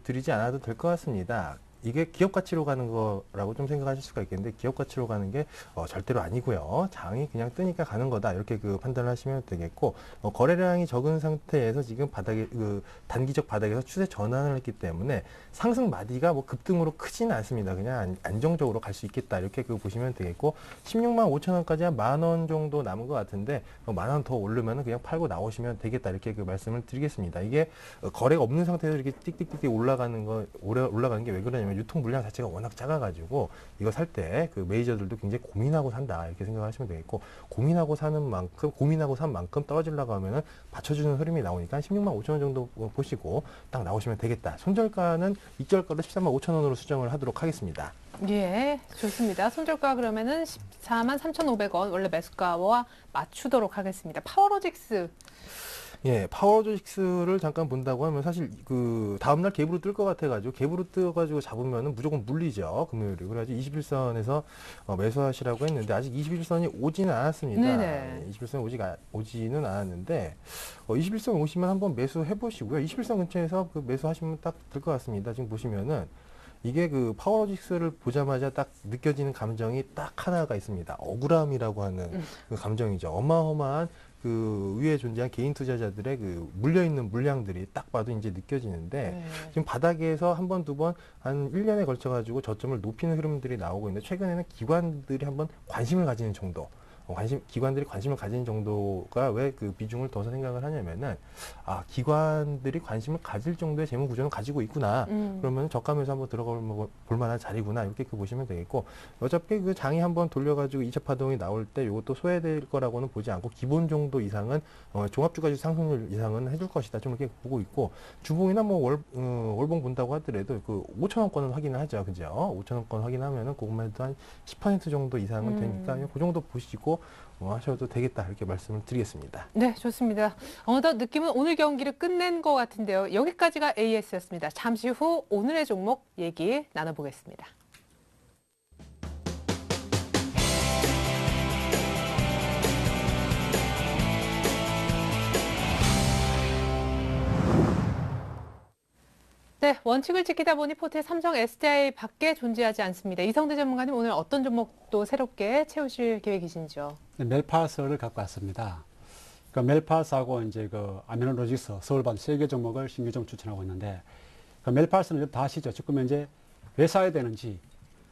Speaker 3: 드리지 않아도 될 것 같습니다. 이게 기업 가치로 가는 거라고 좀 생각하실 수가 있겠는데 기업 가치로 가는 게 절대로 아니고요. 장이 그냥 뜨니까 가는 거다 이렇게 그 판단을 하시면 되겠고 거래량이 적은 상태에서 지금 바닥에 그 단기적 바닥에서 추세 전환을 했기 때문에 상승 마디가 뭐 급등으로 크지는 않습니다. 그냥 안정적으로 갈 수 있겠다 이렇게 그 보시면 되겠고 16만 5천 원까지 한 10,000원 정도 남은 것 같은데 10,000원 더 오르면은 그냥 팔고 나오시면 되겠다 이렇게 그 말씀을 드리겠습니다. 이게 거래가 없는 상태에서 이렇게 띡띡띡 올라가는 게 왜 그러냐면 유통 물량 자체가 워낙 작아가지고 이거 살 때 그 메이저들도 굉장히 고민하고 산다 이렇게 생각하시면 되겠고 고민하고 산 만큼 떨어지려고 하면은 받쳐주는 흐름이 나오니까 16만 5천 원 정도 보시고 딱 나오시면 되겠다. 손절가는 익절가로 13만 5천 원으로 수정을 하도록 하겠습니다.
Speaker 1: 예, 좋습니다. 손절가 그러면은 14만 3,500원 원래 매수가와 맞추도록 하겠습니다. 파워로직스.
Speaker 3: 예, 파워로직스를 잠깐 본다고 하면 사실 그 다음날 갭으로 뜰 것 같아가지고 갭으로 떠가지고 잡으면은 무조건 물리죠. 금요일에. 그래가지고 21선에서 매수하시라고 했는데 아직 21선이 오지는 않았습니다.
Speaker 1: 네네.
Speaker 3: 21선 오지는 않았는데 21선 오시면 한번 매수해 보시고요. 21선 근처에서 그 매수하시면 딱 될 것 같습니다. 지금 보시면은 이게 그 파워로직스를 보자마자 딱 느껴지는 감정이 딱 하나가 있습니다. 억울함이라고 하는 그 감정이죠. 어마어마한 그 위에 존재한 개인 투자자들의 그 물려있는 물량들이 딱 봐도 이제 느껴지는데
Speaker 1: 네.
Speaker 3: 지금 바닥에서 한 번, 두 번, 한 1년에 걸쳐가지고 저점을 높이는 흐름들이 나오고 있는데 최근에는 기관들이 한번 관심을 가지는 정도. 기관들이 관심을 가지는 정도가 왜 그 비중을 더 생각을 하냐면은, 아, 기관들이 관심을 가질 정도의 재무 구조는 가지고 있구나. 그러면 저가면서 한번 들어가 볼 만한 자리구나. 이렇게 보시면 되겠고, 어차피 그 장이 한번 돌려가지고 2차 파동이 나올 때 이것도 소외될 거라고는 보지 않고, 기본 정도 이상은, 종합주가지수 상승률 이상은 해줄 것이다. 좀 이렇게 보고 있고, 주봉이나 뭐 월봉 본다고 하더라도 그 5천원권은 확인을 하죠. 그죠? 5천원권 확인하면은 그것만 해도 한 10% 정도 이상은 되니까, 그 정도 보시고, 하셔도 되겠다 이렇게 말씀을 드리겠습니다.
Speaker 1: 네, 좋습니다. 어느덧 느낌은 오늘 경기를 끝낸 것 같은데요. 여기까지가 AS였습니다. 잠시 후 오늘의 종목 얘기 나눠보겠습니다. 네, 원칙을 지키다 보니 포트에 삼성 SDI 밖에 존재하지 않습니다. 이성대 전문가님, 오늘 어떤 종목도 새롭게 채우실 계획이신지요?
Speaker 2: 네, 멜파스를 갖고 왔습니다. 그 멜파스하고 이제 그 아미노로직스 서울반 3개 종목을 신규 종 추천하고 있는데, 그 멜파스는 다 아시죠? 지금 현재 왜 사야 되는지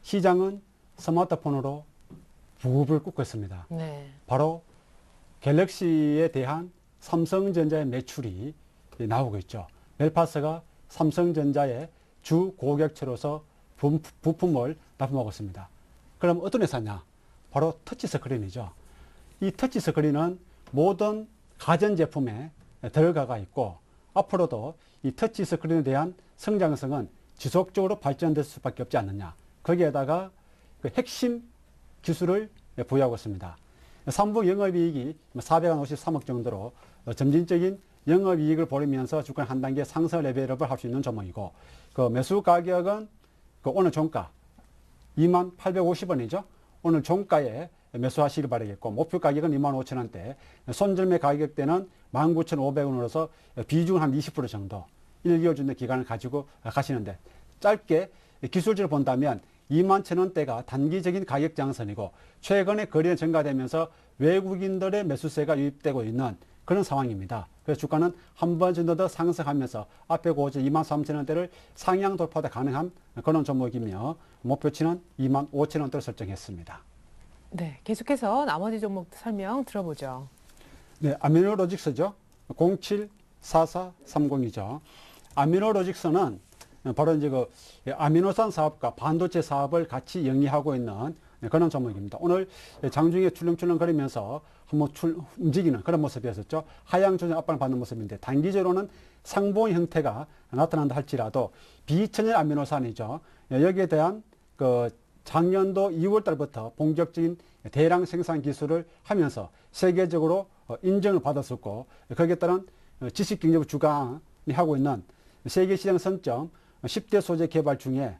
Speaker 2: 시장은 스마트폰으로 부업을 꽂고 있습니다.
Speaker 1: 네.
Speaker 2: 바로 갤럭시에 대한 삼성전자의 매출이 나오고 있죠. 멜파스가 삼성전자의 주 고객처로서 부품을 납품하고 있습니다. 그럼 어떤 회사냐? 바로 터치스크린이죠. 이 터치스크린은 모든 가전제품에 들어가 있고 앞으로도 이 터치스크린에 대한 성장성은 지속적으로 발전될 수밖에 없지 않느냐. 거기에다가 그 핵심 기술을 보유하고 있습니다. 3부 영업이익이 453억 정도로 점진적인 영업이익을 벌이면서 주가 한 단계 상승 레벨업을 할 수 있는 종목이고, 그 매수 가격은 그 오늘 종가 2850원이죠. 오늘 종가에 매수하시길 바라겠고, 목표 가격은 25,000원대, 손절매 가격대는 19,500원으로서 비중은 한 20% 정도 1개월 정도 기간을 가지고 가시는데, 짧게 기술적으로 본다면 21,000원대가 단기적인 가격 장선이고, 최근에 거래는 증가되면서 외국인들의 매수세가 유입되고 있는 그런 상황입니다. 그래서 주가는 한 번 정도 더 상승하면서 앞에 고지 23,000원대를 상향 돌파도 가능한 그런 종목이며, 목표치는 25,000원대로 설정했습니다.
Speaker 1: 네, 계속해서 나머지 종목 설명 들어보죠.
Speaker 2: 네, 아미노로직스죠. 074430이죠. 아미노로직스는 바로 이제 그 아미노산 사업과 반도체 사업을 같이 영위하고 있는 그런 종목입니다. 오늘 장중에 출렁출렁거리면서 한번 움직이는 그런 모습이었었죠. 하향 조정 압박을 받는 모습인데, 단기적으로는 상봉 형태가 나타난다 할지라도 비천연 아미노산이죠. 여기에 대한 그 작년도 2월 달부터 본격적인 대량 생산 기술을 하면서 세계적으로 인정을 받았었고, 거기에 따른 지식경제부 주관이 하고 있는 세계시장 선점 10대 소재 개발 중에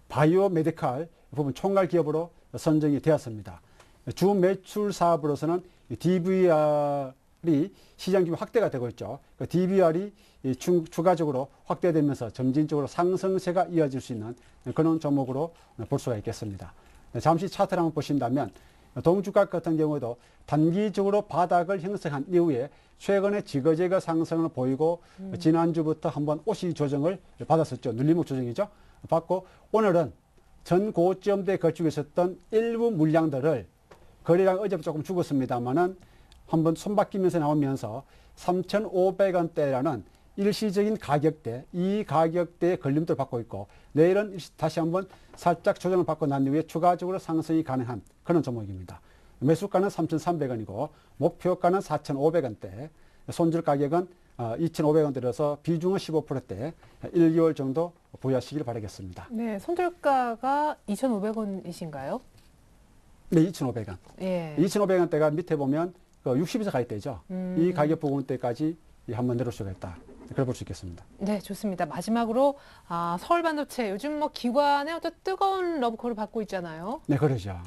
Speaker 2: 바이오 메디칼 부분 총괄 기업으로 선정이 되었습니다. 주 매출 사업으로서는 DVR이 시장 규모 확대가 되고 있죠. 그 DVR이 추가적으로 확대되면서 점진적으로 상승세가 이어질 수 있는 그런 종목으로 볼 수가 있겠습니다. 잠시 차트를 한번 보신다면 동주가 같은 경우도 단기적으로 바닥을 형성한 이후에 최근에 지거재거 상승을 보이고 지난주부터 한번 오시 조정을 받았었죠. 눌림목 조정이죠. 받고 오늘은 전 고점대에 걸치고 있었던 일부 물량들을, 거래량 어제부터 조금 죽었습니다만은 한번 손바뀌면서 나오면서 3,500원대라는 일시적인 가격대, 이 가격대에 걸림돌을 받고 있고, 내일은 다시 한번 살짝 조정을 받고 난 이후에 추가적으로 상승이 가능한 그런 종목입니다. 매수가는 3,300원이고 목표가는 4,500원대, 손절 가격은 2,500원대라서 비중은 15%대 1개월 정도 보유하시길 바라겠습니다.
Speaker 1: 네, 손절가가 2,500원이신가요?
Speaker 2: 네, 2,500원.
Speaker 1: 예.
Speaker 2: 2,500원대가 밑에 보면 그 60에서 가격대죠. 이 가격 부분대까지 한번 내려올 수가 있다. 그래 볼 수 있겠습니다.
Speaker 1: 네, 좋습니다. 마지막으로 서울 반도체 요즘 뭐 기관의 어떤 뜨거운 러브콜을 받고 있잖아요.
Speaker 2: 네, 그러죠.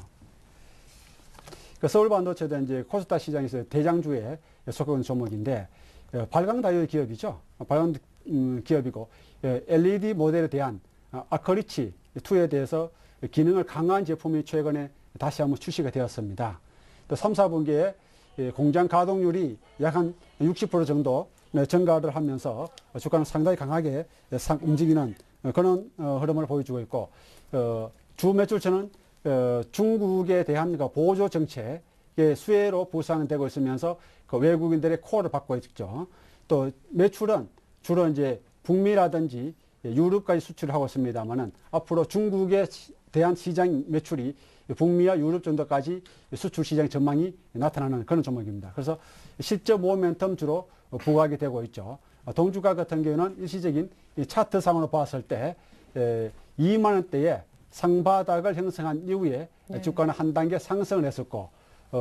Speaker 2: 서울 반도체도 이제 코스닥 시장에서 대장주에 속한 종목인데 발광 다이오드 기업이죠. 발광 기업이고 LED 모델에 대한 아크리치 2에 대해서 기능을 강화한 제품이 최근에 다시 한번 출시가 되었습니다. 또 3, 4분기에 공장 가동률이 약 한 60% 정도 증가를 하면서 주가는 상당히 강하게 움직이는 그런 흐름을 보여주고 있고 주 매출처는 중국에 대한 보조 정책의 수혜로 부상되고 있으면서 그 외국인들의 코어를 받고 있죠. 또 매출은 주로 이제 북미라든지 유럽까지 수출을 하고 있습니다만은 앞으로 중국에 대한 시장 매출이 북미와 유럽 정도까지 수출 시장 전망이 나타나는 그런 종목입니다. 그래서 실적 모멘텀 주로 부각이 되고 있죠. 동주가 같은 경우는 일시적인 차트상으로 봤을 때 2만 원대에 상바닥을 형성한 이후에
Speaker 1: 네.
Speaker 2: 주가는 한 단계 상승을 했었고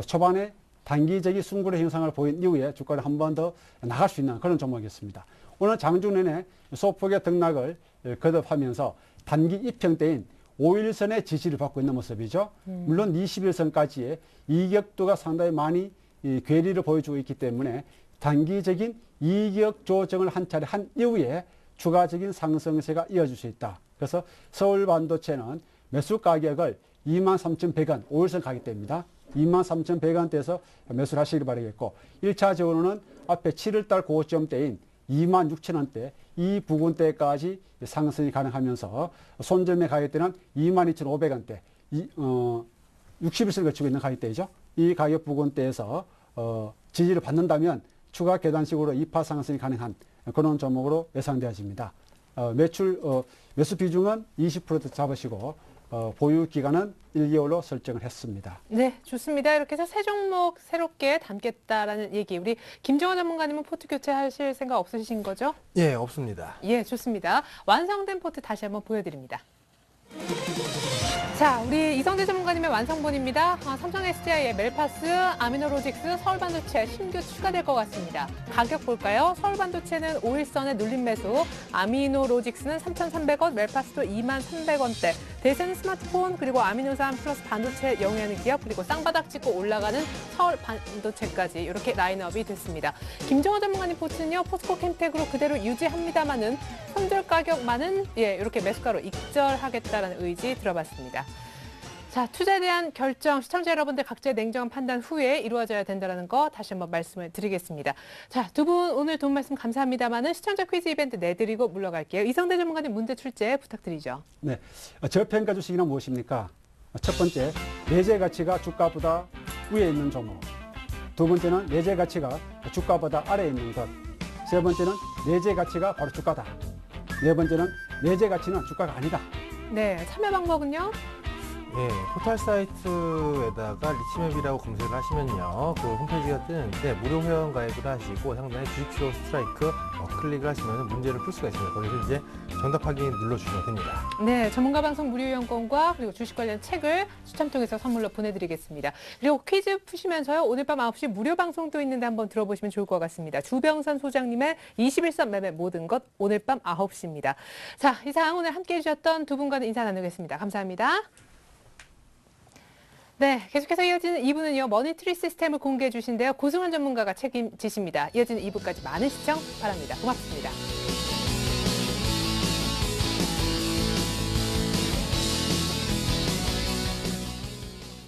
Speaker 2: 초반에 단기적인 순구의 형상을 보인 이후에 주가는 한 번 더 나갈 수 있는 그런 종목이었습니다. 오늘 장중 내내 소폭의 등락을 거듭하면서 단기 입형대인 5일선의 지지를 받고 있는 모습이죠. 물론 21선까지의 이격도가 상당히 많이 괴리를 보여주고 있기 때문에 단기적인 이격 조정을 한 차례 한 이후에 추가적인 상승세가 이어질 수 있다. 그래서 서울 반도체는 매수 가격을 23,100원, 5일선 가격대입니다. 23,100원대에서 매수를 하시길 바라겠고 1차적으로는 앞에 7월달 고점대인 26,000원대 이 부근대까지 상승이 가능하면서 손절매 가격대는 22,500원대 60일선을 거치고 있는 가격대이죠. 이 가격 부근대에서 지지를 받는다면 추가 계단식으로 2파 상승이 가능한 그런 종목으로 예상되어집니다. 매수 비중은 20% 잡으시고 보유 기간은 1개월로 설정을 했습니다.
Speaker 1: 네, 좋습니다. 이렇게 해서 새 종목 새롭게 담겠다라는 얘기. 우리 김정환 전문가님은 포트 교체하실 생각 없으신 거죠?
Speaker 3: 예, 없습니다.
Speaker 1: 예, 좋습니다. 완성된 포트 다시 한번 보여드립니다. 자, 우리 이성재 전문가님의 완성본입니다. 삼성 SDI의 멜파스, 아미노로직스, 서울반도체 신규 추가될 것 같습니다. 가격 볼까요? 서울반도체는 5일선에 눌림 매수, 아미노로직스는 3,300원, 멜파스도 23,300원대. 대세는 스마트폰, 그리고 아미노산 플러스 반도체 영위하는 기업, 그리고 쌍바닥 찍고 올라가는 서울반도체까지 이렇게 라인업이 됐습니다. 김정호 전문가님 포트는요, 포스코 캠텍으로 그대로 유지합니다만은 손절 가격만은 이렇게 매수가로 익절하겠다라는 의지 들어봤습니다. 자, 투자에 대한 결정 시청자 여러분들 각자의 냉정한 판단 후에 이루어져야 된다는 거 다시 한번 말씀을 드리겠습니다. 자, 두 분 오늘 도움 말씀 감사합니다만은 시청자 퀴즈 이벤트 내드리고 물러갈게요. 이성대 전문가님 문제 출제 부탁드리죠.
Speaker 2: 네, 저평가 주식이란 무엇입니까? 첫 번째, 내재 가치가 주가보다 위에 있는 종목. 두 번째는 내재 가치가 주가보다 아래에 있는 것. 세 번째는 내재 가치가 바로 주가다. 네 번째는 내재 가치는 주가가 아니다.
Speaker 1: 네, 참여 방법은요?
Speaker 3: 예, 포털 사이트에다가 리치맵이라고 검색을 하시면요, 그 홈페이지가 뜨는데 무료 회원 가입을 하시고 상단에 주식쇼 스트라이크 클릭을 하시면 문제를 풀 수가 있습니다. 거기서 이제 정답 확인 눌러주시면 됩니다.
Speaker 1: 네, 전문가 방송 무료 이용권과 그리고 주식 관련 책을 추첨 통해서 선물로 보내드리겠습니다. 그리고 퀴즈 푸시면서요, 오늘 밤 9시 무료 방송도 있는데 한번 들어보시면 좋을 것 같습니다. 주병선 소장님의 21선 매매 모든 것 오늘 밤 9시입니다. 자, 이상 오늘 함께해 주셨던 두 분과는 인사 나누겠습니다. 감사합니다. 네, 계속해서 이어지는 2부는요. 머니트리 시스템을 공개해 주신데요. 고승환 전문가가 책임지십니다. 이어지는 2부까지 많은 시청 바랍니다. 고맙습니다.